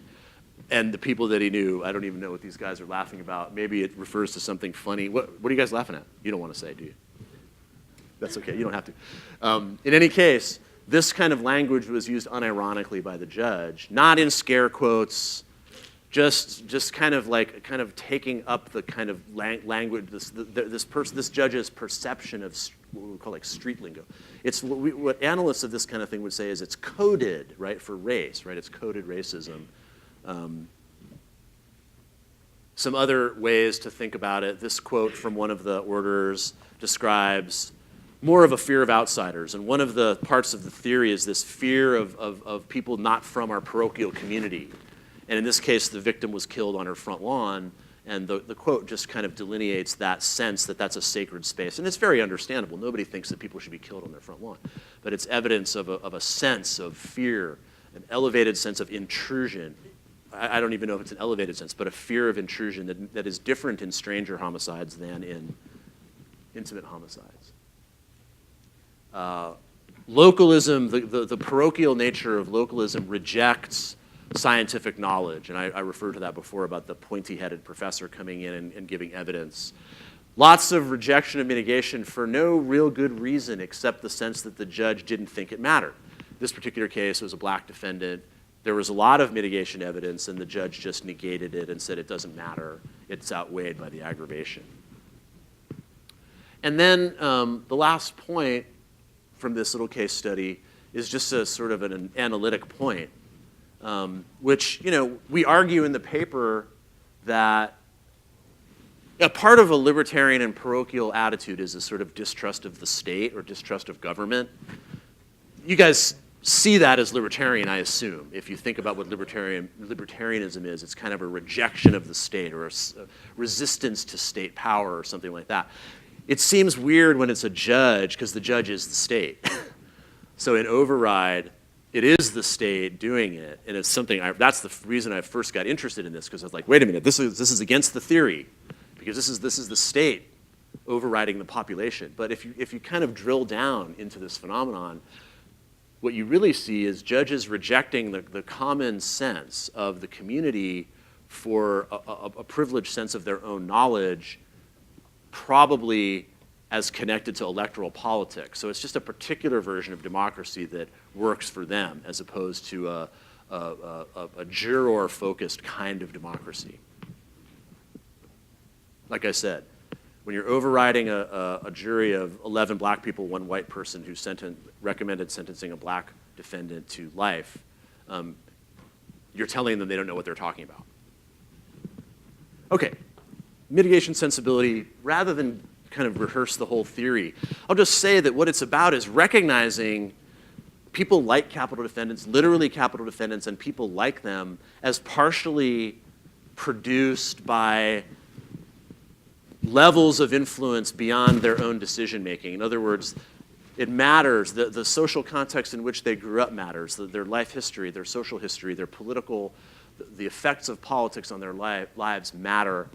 S2: and the people that he knew. I don't even know what these guys are laughing about. Maybe it refers to something funny. What are you guys laughing at? You don't want to say, do you? That's okay, you don't have to. In any case, this kind of language was used unironically by the judge, not in scare quotes, just kind of taking up the kind of language, this judge's perception of what we call like street lingo. It's what analysts of this kind of thing would say is it's coded, right, for race, right? It's coded racism. Some other ways to think about it, this quote from one of the orders describes more of a fear of outsiders. And one of the parts of the theory is this fear of people not from our parochial community. And in this case, the victim was killed on her front lawn, and the quote just kind of delineates that sense that that's a sacred space. And it's very understandable. Nobody thinks that people should be killed on their front lawn. But it's evidence of a sense of fear, an elevated sense of intrusion. I don't even know if it's an elevated sense, but a fear of intrusion that is different in stranger homicides than in intimate homicides. Localism, the parochial nature of localism rejects scientific knowledge, and I referred to that before about the pointy-headed professor coming in and giving evidence. Lots of rejection of mitigation for no real good reason except the sense that the judge didn't think it mattered. This particular case was a black defendant. There was a lot of mitigation evidence, and the judge just negated it and said it doesn't matter. It's outweighed by the aggravation. And then the last point from this little case study is just a sort of an analytic point. Which, we argue in the paper that a part of a libertarian and parochial attitude is a sort of distrust of the state or distrust of government. You guys see that as libertarian, I assume. If you think about what libertarianism is, it's kind of a rejection of the state or a resistance to state power or something like that. It seems weird when it's a judge because the judge is the state. So in override, it is the state doing it, and it's something. That's the reason I first got interested in this, because I was like, wait a minute, this is against the theory, because this is the state overriding the population. But if you kind of drill down into this phenomenon, what you really see is judges rejecting the common sense of the community for a privileged sense of their own knowledge, probably as connected to electoral politics. So it's just a particular version of democracy that works for them, as opposed to a juror-focused kind of democracy. Like I said, when you're overriding a jury of 11 black people, one white person who recommended sentencing a black defendant to life, you're telling them they don't know what they're talking about. Okay, mitigation sensibility, rather than kind of rehearse the whole theory, I'll just say that what it's about is recognizing people like capital defendants, literally capital defendants, and people like them as partially produced by levels of influence beyond their own decision making. In other words, it matters, the social context in which they grew up matters, their life history, their social history, their political, the effects of politics on their lives matter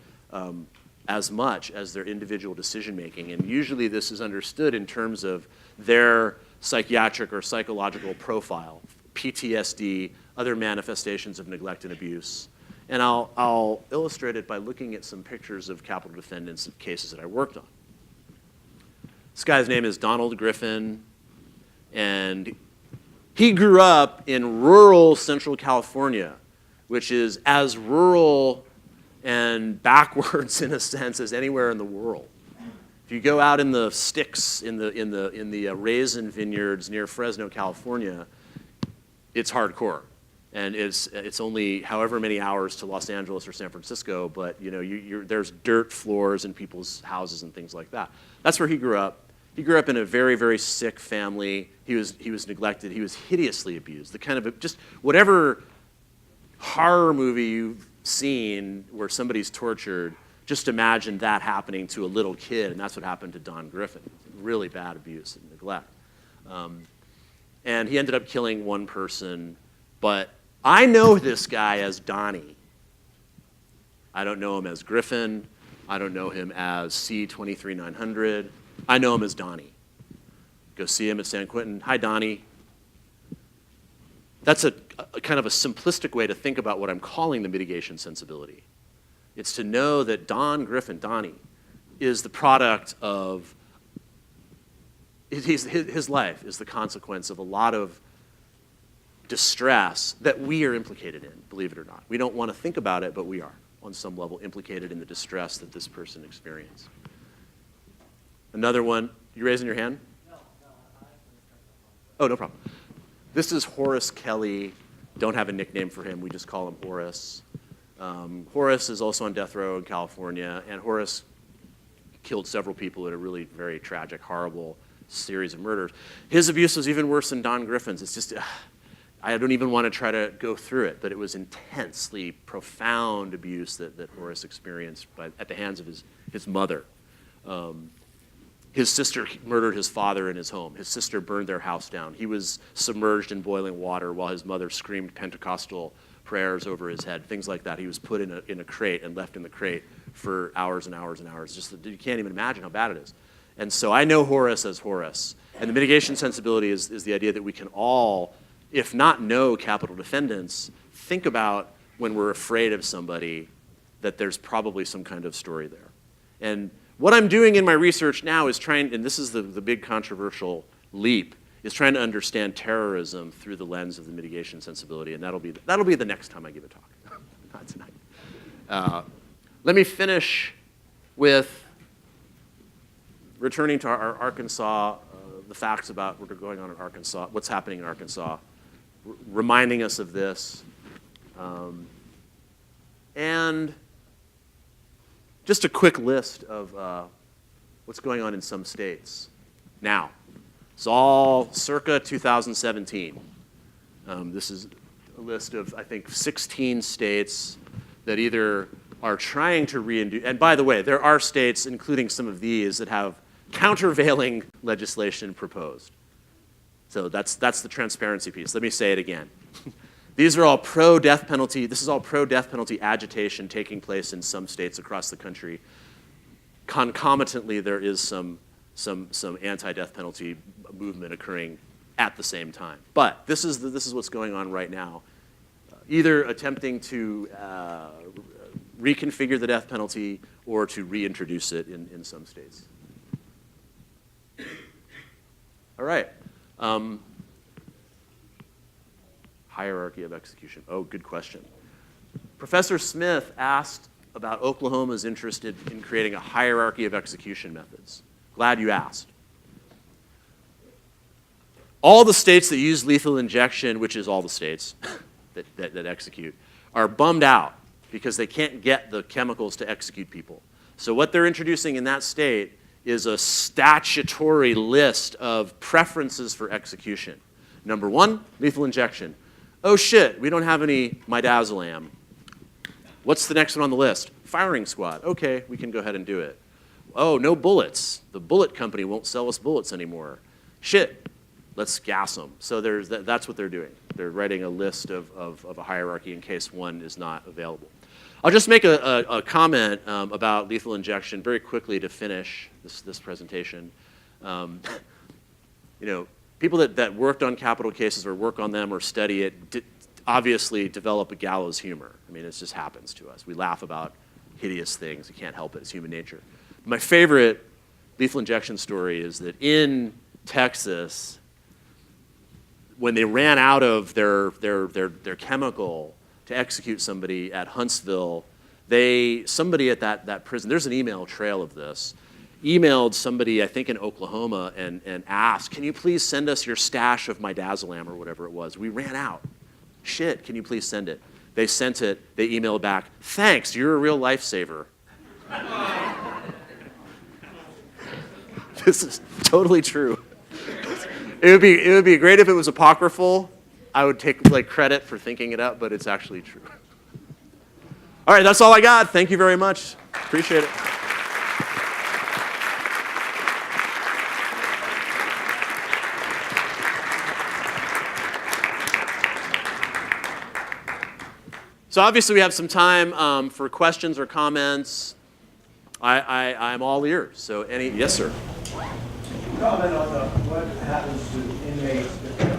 S2: as much as their individual decision making. And usually this is understood in terms of their psychiatric or psychological profile, PTSD, other manifestations of neglect and abuse. And I'll illustrate it by looking at some pictures of capital defendants of cases that I worked on. This guy's name is Donald Griffin, and he grew up in rural Central California, which is as rural and backwards in a sense as anywhere in the world. If you go out in the sticks in the raisin vineyards near Fresno, California, it's hardcore. And it's only however many hours to Los Angeles or San Francisco, but there's dirt floors in people's houses and things like that. That's where he grew up. He grew up in a very, very sick family. He was neglected. He was hideously abused. The kind of just whatever horror movie you've seen where somebody's tortured, just imagine that happening to a little kid, and that's what happened to Don Griffin. Really bad abuse and neglect. And he ended up killing one person, but I know this guy as Donnie. I don't know him as Griffin. I don't know him as C23900. I know him as Donnie. Go see him at San Quentin. Hi, Donnie. That's a kind of a simplistic way to think about what I'm calling the mitigation sensibility. It's to know that Don Griffin, Donnie, is the product of, his life is the consequence of a lot of distress that we are implicated in, believe it or not. We don't want to think about it, but we are, on some level, implicated in the distress that this person experienced. Another one, you raising your hand? No. Oh, no problem. This is Horace Kelly. Don't have a nickname for him. We just call him Horace. Horace is also on death row in California, and Horace killed several people in a really very tragic, horrible series of murders. His abuse was even worse than Don Griffin's. It's just, I don't even want to try to go through it, but it was intensely profound abuse that Horace experienced at the hands of his mother. His sister murdered his father in his home. His sister burned their house down. He was submerged in boiling water while his mother screamed Pentecostal prayers over his head, things like that. He was put in a crate and left in the crate for hours and hours and hours. Just you can't even imagine how bad it is. And so I know Horace as Horace. And the mitigation sensibility is the idea that we can all, if not know capital defendants, think about when we're afraid of somebody that there's probably some kind of story there. And what I'm doing in my research now is trying, and this is the big controversial leap, is trying to understand terrorism through the lens of the mitigation sensibility, and that'll be the next time I give a talk, not tonight. Let me finish with returning to our Arkansas, the facts about what are going on in Arkansas, what's happening in Arkansas, reminding us of this, and just a quick list of what's going on in some states now. It's all circa 2017. This is a list of, I think, 16 states that either are trying to reintroduce, and by the way, there are states, including some of these, that have countervailing legislation proposed. So that's the transparency piece. Let me say it again. These are all pro-death penalty. This is all pro-death penalty agitation taking place in some states across the country. Concomitantly, there is some anti-death penalty movement occurring at the same time. But this is what's going on right now. Either attempting to reconfigure the death penalty or to reintroduce it in some states. All right. Hierarchy of execution. Oh, good question. Professor Smith asked about Oklahoma's interest in creating a hierarchy of execution methods. Glad you asked. All the states that use lethal injection, which is all the states that execute, are bummed out because they can't get the chemicals to execute people. So what they're introducing in that state is a statutory list of preferences for execution. Number 1, lethal injection. Oh shit, we don't have any midazolam. What's the next one on the list? Firing squad. Okay, we can go ahead and do it. Oh, no bullets. The bullet company won't sell us bullets anymore. Shit, let's gas them. So that's what they're doing. They're writing a list of a hierarchy in case one is not available. I'll just make a comment about lethal injection very quickly to finish this presentation. People that worked on capital cases or work on them or study it obviously develop a gallows humor. I mean, it just happens to us. We laugh about hideous things. We can't help it. It's human nature. My favorite lethal injection story is that in Texas, when they ran out of their chemical to execute somebody at Huntsville, somebody at that prison, there's an email trail of this, emailed somebody, I think in Oklahoma, and asked, can you please send us your stash of midazolam or whatever it was? We ran out. Shit, can you please send it? They sent it. They emailed back, thanks, you're a real lifesaver. This is totally true. It would be great if it was apocryphal. I would take credit for thinking it up, but it's actually true. All right, that's all I got. Thank you very much. Appreciate it. So obviously we have some time for questions or comments. I'm all ears. So yes, sir.
S3: Comment on what happens to inmates if they're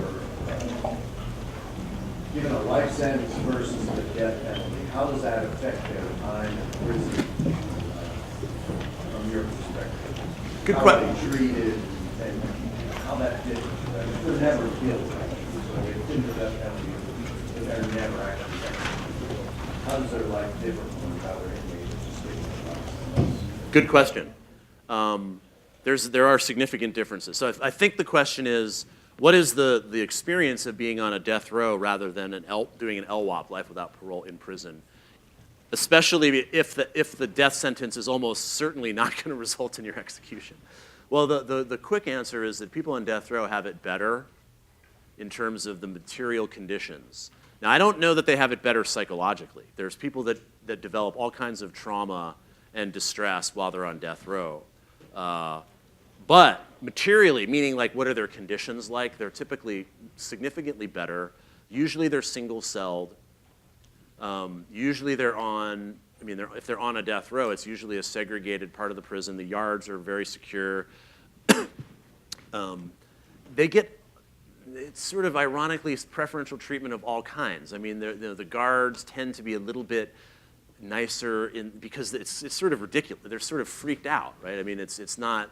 S3: given a life sentence versus the death penalty. How does that affect their time in prison from your perspective?
S2: Good
S3: How
S2: question.
S3: are they treated and how that differs? If they're never guilty, so they've been the death penalty, but they're never actually executed. How does their life differ from other inmates just getting a
S2: Good question. There are significant differences. So I think the question is, what is the experience of being on a death row rather than doing an LWOP, life without parole, in prison? Especially if the death sentence is almost certainly not going to result in your execution. Well, the quick answer is that people on death row have it better in terms of the material conditions. Now, I don't know that they have it better psychologically. There's people that develop all kinds of trauma and distress while they're on death row. But materially, meaning what are their conditions like? They're typically significantly better. Usually they're single-celled. Usually they're on, if they're on a death row, it's usually a segregated part of the prison. The yards are very secure. They get, it's sort of ironically preferential treatment of all kinds. The guards tend to be a little bit nicer because it's sort of ridiculous. They're sort of freaked out, right? It's not.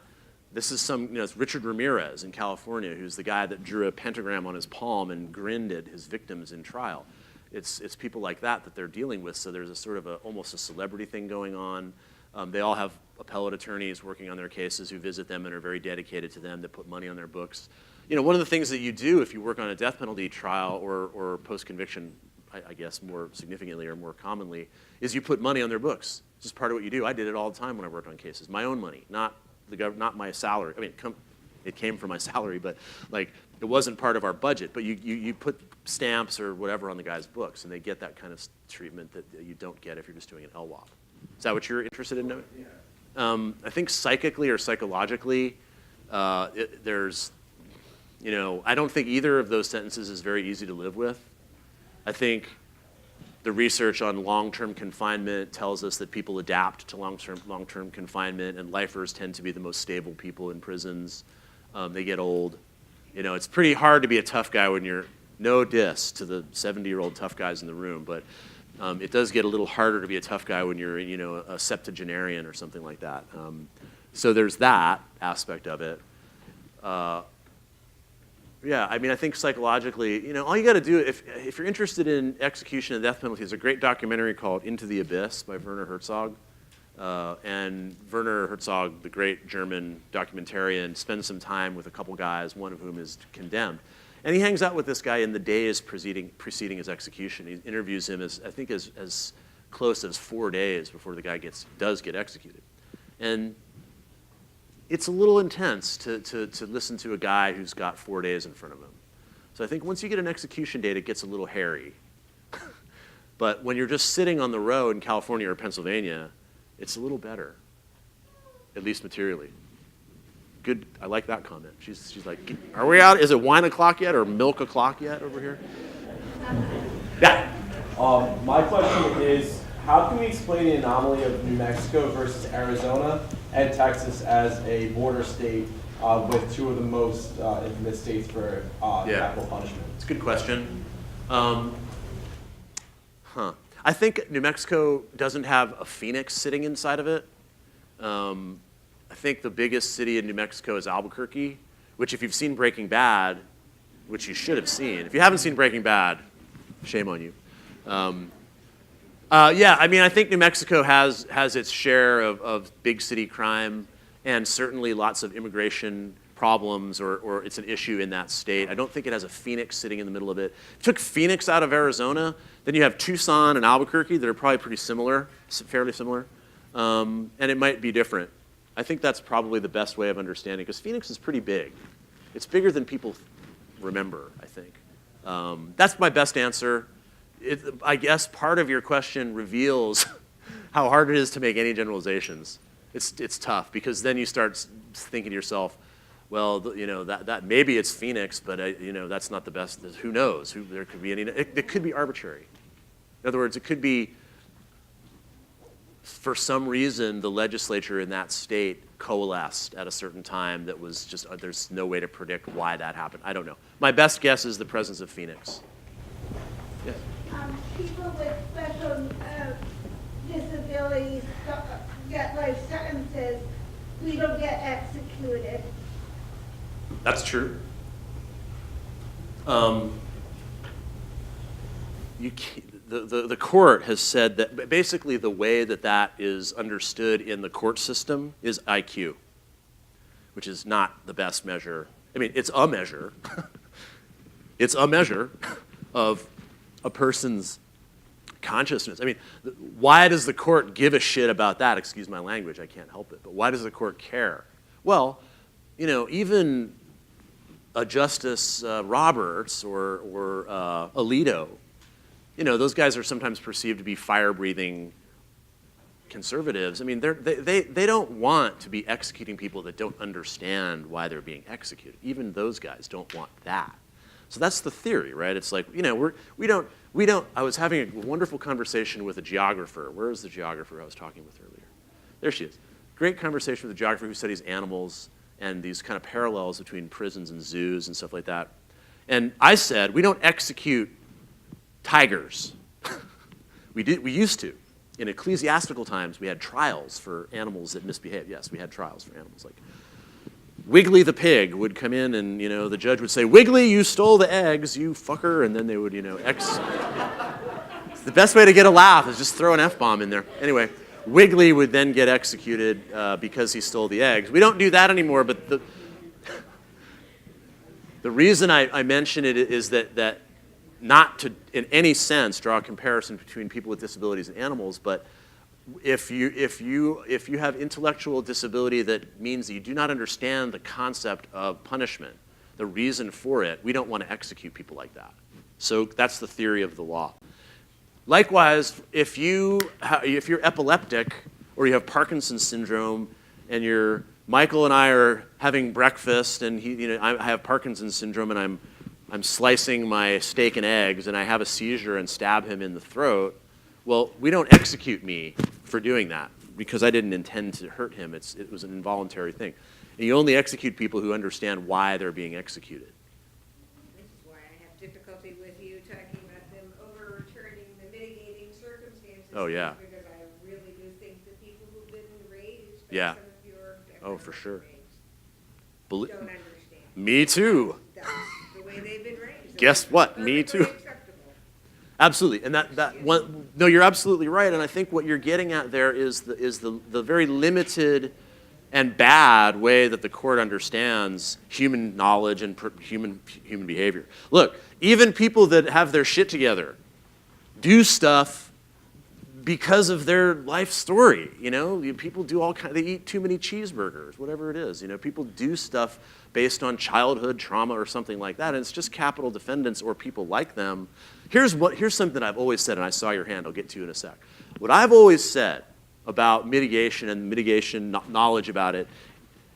S2: This is it's Richard Ramirez in California, who's the guy that drew a pentagram on his palm and grinned at his victims in trial. It's people like that they're dealing with. So there's a sort of almost a celebrity thing going on. They all have appellate attorneys working on their cases who visit them and are very dedicated to them, that put money on their books. One of the things that you do if you work on a death penalty trial or post-conviction, I guess more significantly or more commonly, is you put money on their books. It's just part of what you do. I did it all the time when I worked on cases. My own money, not my salary. It came from my salary, but it wasn't part of our budget. But you put stamps or whatever on the guy's books, and they get that kind of treatment that you don't get if you're just doing an LWOP. Is that what you're interested in knowing? Yeah. I think psychically or psychologically, there's, I don't think either of those sentences is very easy to live with. I think the research on long-term confinement tells us that people adapt to long-term confinement, and lifers tend to be the most stable people in prisons. They get old. It's pretty hard to be a tough guy when you're, no diss to the 70-year-old tough guys in the room, but it does get a little harder to be a tough guy when you're, a septuagenarian or something like that. So there's that aspect of it. Yeah, I mean, I think psychologically, all you got to do, if you're interested in execution and death penalty, there's a great documentary called Into the Abyss by Werner Herzog. And Werner Herzog, the great German documentarian, spends some time with a couple guys, one of whom is condemned. And he hangs out with this guy in the days preceding his execution. He interviews him as close as 4 days before the guy does get executed. And it's a little intense to listen to a guy who's got 4 days in front of him. So I think once you get an execution date, it gets a little hairy. But when you're just sitting on the road in California or Pennsylvania, it's a little better, at least materially. Good, I like that comment. She's like, are we out? Is it wine o'clock yet or milk o'clock yet over here? Yeah.
S4: My question is, how can we explain the anomaly of New Mexico versus Arizona and Texas as a border state with two of the most infamous states for capital punishment?
S2: It's a good question. I think New Mexico doesn't have a Phoenix sitting inside of it. I think the biggest city in New Mexico is Albuquerque, which if you've seen Breaking Bad, which you should have seen. If you haven't seen Breaking Bad, shame on you. Yeah, I mean, I think New Mexico has its share of big city crime and certainly lots of immigration problems, or it's an issue in that state. I don't think it has a Phoenix sitting in the middle of it. If you took Phoenix out of Arizona, then you have Tucson and Albuquerque that are probably pretty similar, fairly similar, and it might be different. I think that's probably the best way of understanding, because Phoenix is pretty big. It's bigger than people remember, I think. That's my best answer. I guess part of your question reveals how hard it is to make any generalizations. It's tough, because then you start thinking to yourself, well, that maybe it's Phoenix, but that's not the best. Who knows? There could be any. It could be arbitrary. In other words, it could be for some reason the legislature in that state coalesced at a certain time that was just there's no way to predict why that happened. I don't know. My best guess is the presence of Phoenix. Yes.
S5: People with special disabilities get life sentences. We don't get executed.
S2: That's true. The court has said that basically the way that is understood in the court system is IQ, which is not the best measure. I mean, it's a measure. It's a measure of a person's consciousness. I mean, why does the court give a shit about that? Excuse my language, I can't help it. But why does the court care? Well, even a Justice Roberts or Alito, those guys are sometimes perceived to be fire-breathing conservatives. I mean, they don't want to be executing people that don't understand why they're being executed. Even those guys don't want that. So that's the theory, right? It's like, we don't. I was having a wonderful conversation with a geographer. Where is the geographer I was talking with earlier? There she is. Great conversation with a geographer who studies animals and these kind of parallels between prisons and zoos and stuff like that. And I said, we don't execute tigers. We used to. In ecclesiastical times, we had trials for animals that misbehaved. Yes, we had trials for animals. Like Wiggly the pig would come in and, the judge would say, Wiggly, you stole the eggs, you fucker. And then they would, the best way to get a laugh is just throw an F-bomb in there. Anyway, Wiggly would then get executed because he stole the eggs. We don't do that anymore, but the reason I mention it is that not to, in any sense, draw a comparison between people with disabilities and animals, but if you have intellectual disability that means that you do not understand the concept of punishment, the reason for it, we don't want to execute people like that. So that's the theory of the law. Likewise, if you're epileptic or you have Parkinson's syndrome, and Michael and I are having breakfast, and I have Parkinson's syndrome, and I'm slicing my steak and eggs, and I have a seizure and stab him in the throat. Well, we don't execute me for doing that because I didn't intend to hurt him. It was an involuntary thing. And you only execute people who understand why they're being executed.
S6: This is why I have difficulty with you talking about them overturning the mitigating circumstances.
S2: Oh, yeah.
S6: Because I really do think the people who've been raised by
S2: Yeah.
S6: some of your
S2: Oh, for sure.
S6: don't understand.
S2: Me too.
S6: That's the
S2: Guess what? Me too.
S6: Perfectly acceptable.
S2: Absolutely, and that one. No, you're absolutely right, and I think what you're getting at there is the very limited and bad way that the court understands human knowledge and human behavior. Look, even people that have their shit together do stuff because of their life story. You know, people do all kind. They eat too many cheeseburgers, whatever it is. You know, people do stuff based on childhood trauma or something like that, and it's just capital defendants or people like them. Here's something I've always said, and I saw your hand. I'll get to you in a sec. What I've always said about mitigation and mitigation knowledge about it,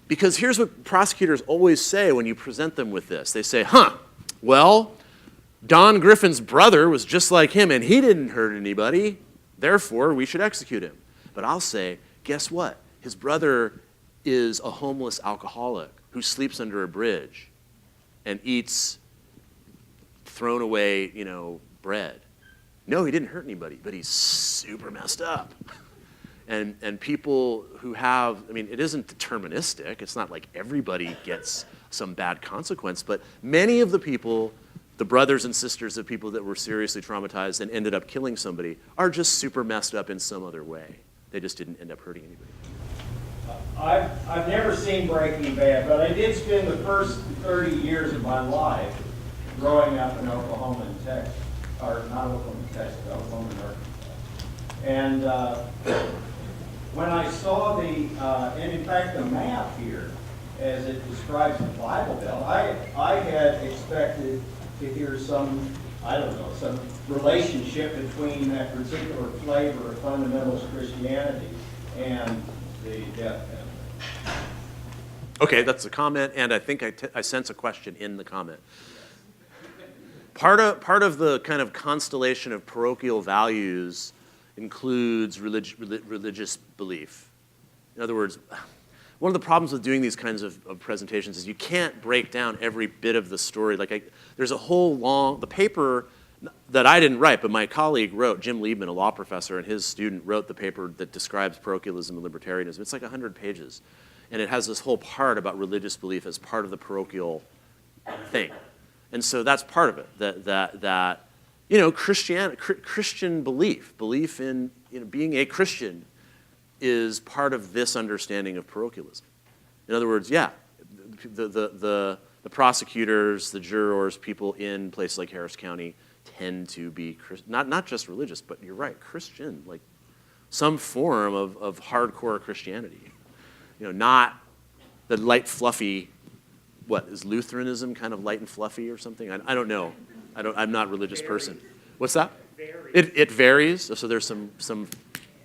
S2: because here's what prosecutors always say when you present them with this. They say, well, Don Griffin's brother was just like him, and he didn't hurt anybody. Therefore, we should execute him. But I'll say, guess what? His brother is a homeless alcoholic who sleeps under a bridge and eats thrown away, bread. No, he didn't hurt anybody, but he's super messed up. And people who have, it isn't deterministic. It's not like everybody gets some bad consequence, but many of the people, the brothers and sisters of people that were seriously traumatized and ended up killing somebody, are just super messed up in some other way. They just didn't end up hurting anybody.
S7: I've never seen Breaking Bad, but I did spend the first 30 years of my life growing up in Oklahoma and Texas, or not Oklahoma, Texas, Oklahoma and Arkansas. And when I saw and in fact the map here, as it describes the Bible Belt, I had expected to hear some relationship between that particular flavor of fundamentalist Christianity and the death penalty.
S2: Okay, that's a comment, and I think I sense a question in the comment. Part of the kind of constellation of parochial values includes religious belief. In other words, one of the problems with doing these kinds of presentations is you can't break down every bit of the story. There's a whole the paper that I didn't write, but my colleague wrote, Jim Liebman, a law professor, and his student wrote the paper that describes parochialism and libertarianism. It's like 100 pages. And it has this whole part about religious belief as part of the parochial thing. And so that's part of it, that Christian belief in being a Christian is part of this understanding of parochialism. In other words, the prosecutors, the jurors, people in places like Harris County tend to be not just religious, but you're right, Christian, like some form of hardcore Christianity. Not the light, fluffy. What is Lutheranism? Kind of light and fluffy or something? I don't know. I'm not a religious person. What's that? It varies. So there's some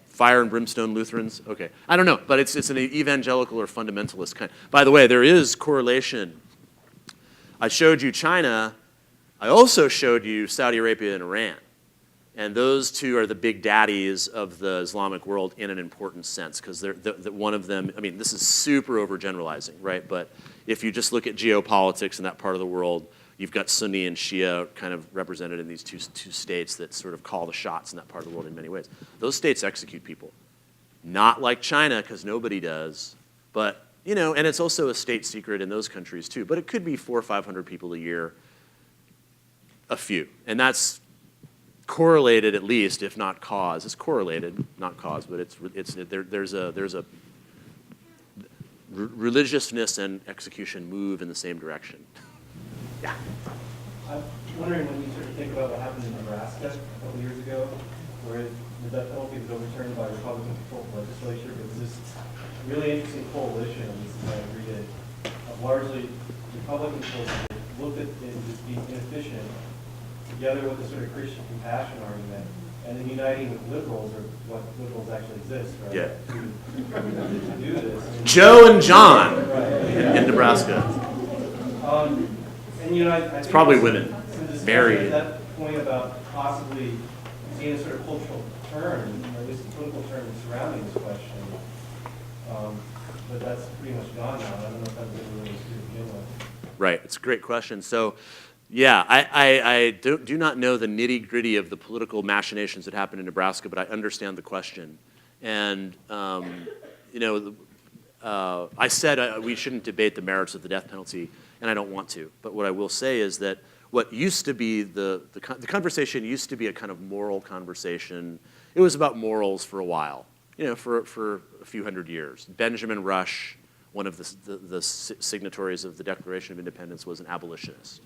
S2: fire and brimstone Lutherans. Okay, I don't know, but it's an evangelical or fundamentalist kind. By the way, there is correlation. I showed you China. I also showed you Saudi Arabia and Iran. And those two are the big daddies of the Islamic world in an important sense, because one of them, this is super overgeneralizing, right? But if you just look at geopolitics in that part of the world, you've got Sunni and Shia kind of represented in these two states that sort of call the shots in that part of the world in many ways. Those states execute people. Not like China, because nobody does, but, and it's also a state secret in those countries too, but it could be 400 or 500 people a year, a few. And that's correlated at least, if not cause. It's correlated, not cause, but there's a religiousness and execution move in the same direction. Yeah.
S4: I'm wondering, when you sort of think about what happened in Nebraska a couple years ago, where the death penalty was overturned by Republican-controlled legislature, there was this really interesting coalition, and this is how I read it, of largely Republican folks that looked at it as being inefficient, together with the sort of Christian compassion argument, and then uniting with liberals, or what liberals actually exist, right?
S2: Yeah.
S4: To do this.
S2: Joe and John
S4: Right.
S2: in Nebraska.
S4: And I think
S2: It's probably women. Mary.
S4: At that point about possibly seeing a sort of cultural turn, or at least a political turn surrounding this question. But that's pretty much gone now. I don't know if that was really true to begin with.
S2: Right. It's a great question. So, yeah, I do not know the nitty-gritty of the political machinations that happened in Nebraska, but I understand the question. And, I said we shouldn't debate the merits of the death penalty, and I don't want to. But what I will say is that what used to be the conversation used to be a kind of moral conversation. It was about morals for a while, you know, for a few hundred years. Benjamin Rush, one of the signatories of the Declaration of Independence, was an abolitionist.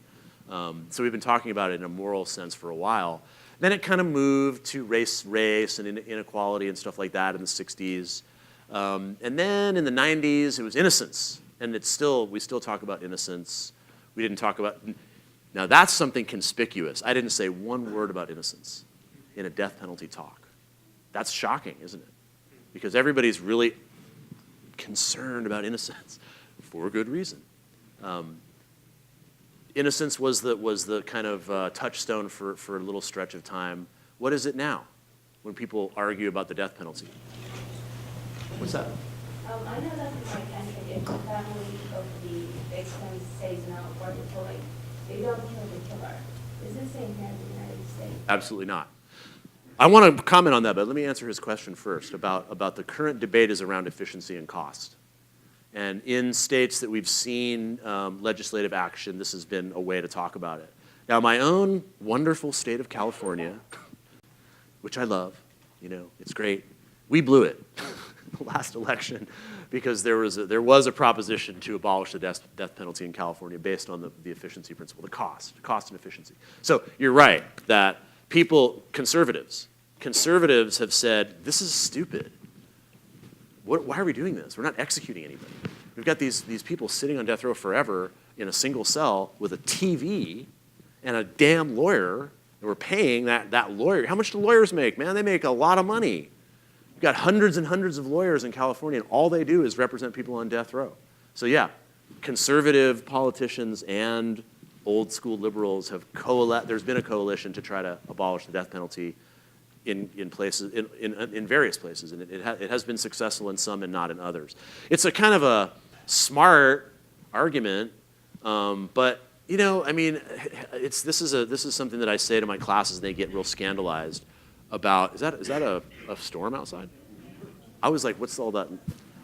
S2: So we've been talking about it in a moral sense for a while. Then it kind of moved to race and inequality and stuff like that in the 60s. And then in the 90s, it was innocence. And we still talk about innocence. We didn't talk about, now that's something conspicuous. I didn't say one word about innocence in a death penalty talk. That's shocking, isn't it? Because everybody's really concerned about innocence for good reason. Innocence was the kind of touchstone for a little stretch of time. What is it now when people argue about the death penalty? What's that?
S8: I know that in my country, if the family of the victim says no for the killing, they don't kill the killer. Is this same here in the United States?
S2: Absolutely not. I want to comment on that, but let me answer his question first about the current debate is around efficiency and cost. And in states that we've seen legislative action, this has been a way to talk about it. Now, my own wonderful state of California, which I love, you know, it's great. We blew it the last election because there was a proposition to abolish the death penalty in California based on the efficiency principle, the cost and efficiency. So you're right that conservatives have said, this is stupid. Why are we doing this? We're not executing anybody. We've got these people sitting on death row forever in a single cell with a TV and a damn lawyer, and we're paying that lawyer. How much do lawyers make, man? They make a lot of money. We've got hundreds and hundreds of lawyers in California, and all they do is represent people on death row. So yeah, conservative politicians and old school liberals have there's been a coalition to try to abolish the death penalty in various places, and it has been successful in some and not in others. It's a kind of a smart argument, but you know, I mean, this is something that I say to my classes, and they get real scandalized about. Is that a storm outside? I was like, what's all that?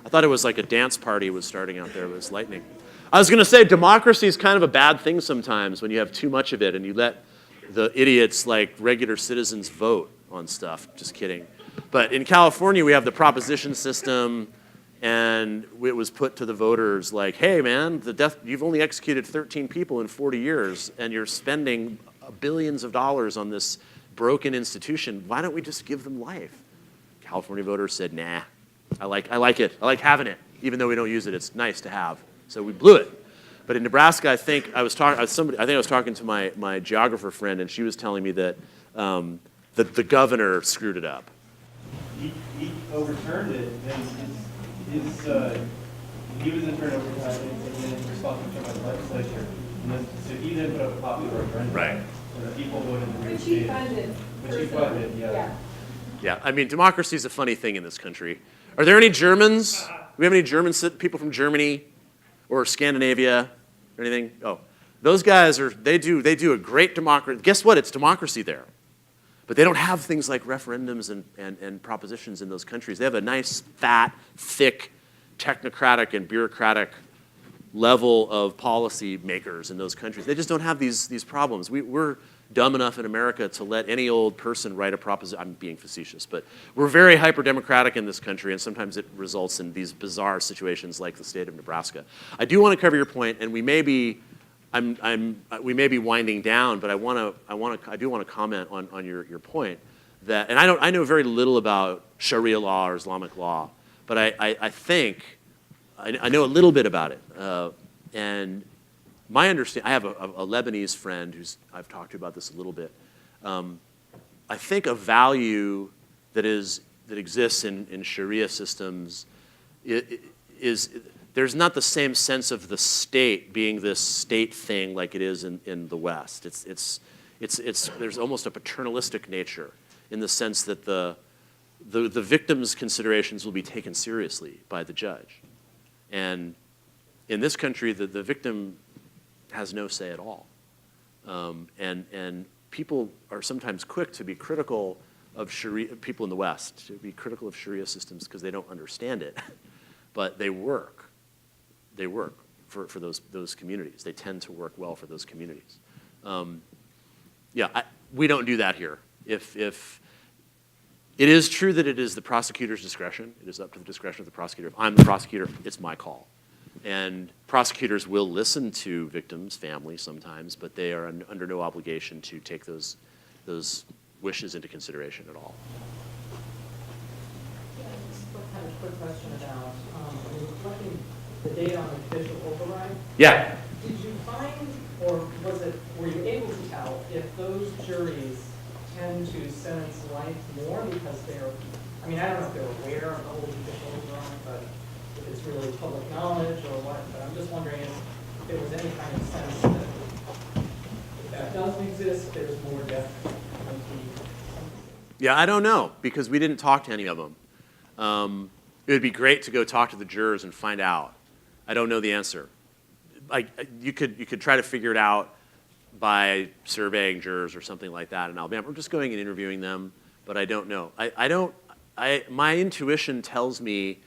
S2: I thought it was like a dance party was starting out there. It was lightning. I was going to say democracy is kind of a bad thing sometimes when you have too much of it and you let the idiots like regular citizens vote on stuff. Just kidding. But in California, we have the proposition system, and it was put to the voters like, hey, man, you've only executed 13 people in 40 years, and you're spending billions of dollars on this broken institution. Why don't we just give them life? California voters said, nah, I like it. I like having it, even though we don't use it. It's nice to have. So we blew it. But in Nebraska, I think I was talking to my geographer friend, and she was telling me that the governor screwed it up.
S4: He overturned it, and he was in turn in response to the legislature. And then, so he then put up a popular referendum.
S2: Right.
S4: And the people voted to
S8: Which he funded.
S4: Which he funded, yeah.
S2: Yeah, I mean, democracy is a funny thing in this country. Are there any Germans? Do we have any people from Germany or Scandinavia or anything? Oh, those guys they do a great democracy. Guess what? It's democracy there. But they don't have things like referendums and propositions in those countries. They have a nice, fat, thick, technocratic and bureaucratic level of policy makers in those countries. They just don't have these problems. We're dumb enough in America to let any old person write a proposition. I'm being facetious, but we're very hyper-democratic in this country, and sometimes it results in these bizarre situations like the state of Nebraska. I do want to cover your point, and we may be winding down, but I do want to comment on your point that, and I know very little about Sharia law or Islamic law, but I think I know a little bit about it, and my understanding, I have a Lebanese friend I've talked to about this a little bit. I think a value that exists in Sharia systems is there's not the same sense of the state being this state thing like it is in the West. There's almost a paternalistic nature in the sense that the victim's considerations will be taken seriously by the judge. And in this country, the victim has no say at all. And people are sometimes quick to be critical of Sharia, people in the West, to be critical of Sharia systems because they don't understand it. But they work for those communities. They tend to work well for those communities. Yeah, we don't do that here. If it is true that it is the prosecutor's discretion, it is up to the discretion of the prosecutor. If I'm the prosecutor, it's my call. And prosecutors will listen to victims' families sometimes, but they are under no obligation to take those wishes into consideration at all.
S9: Yeah, just kind of quick question about, when you're reflecting the data on the official override,
S2: Yeah.
S9: did you find, or were you able to tell if those juries tend to sentence life more because they're, I mean, I don't know if they're aware of the whole judicial override, but if it's really public knowledge or what, but I'm just wondering if there was any kind of sense that if that doesn't exist, there's more death penalty.
S2: Yeah, I don't know, because we didn't talk to any of them. It would be great to go talk to the jurors and find out. I don't know the answer. You could try to figure it out by surveying jurors or something like that in Alabama, or just going and interviewing them, but I don't know. My intuition tells me,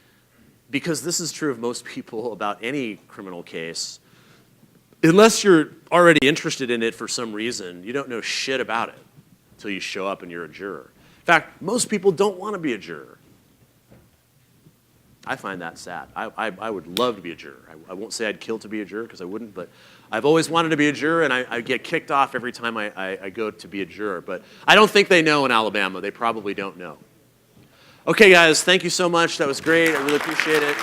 S2: because this is true of most people about any criminal case, unless you're already interested in it for some reason, you don't know shit about it until you show up and you're a juror. In fact, most people don't want to be a juror. I find that sad. I would love to be a juror. I won't say I'd kill to be a juror, because I wouldn't, but I've always wanted to be a juror, and I get kicked off every time I go to be a juror. But I don't think they know in Alabama. They probably don't know. Okay, guys, thank you so much. That was great. I really appreciate it.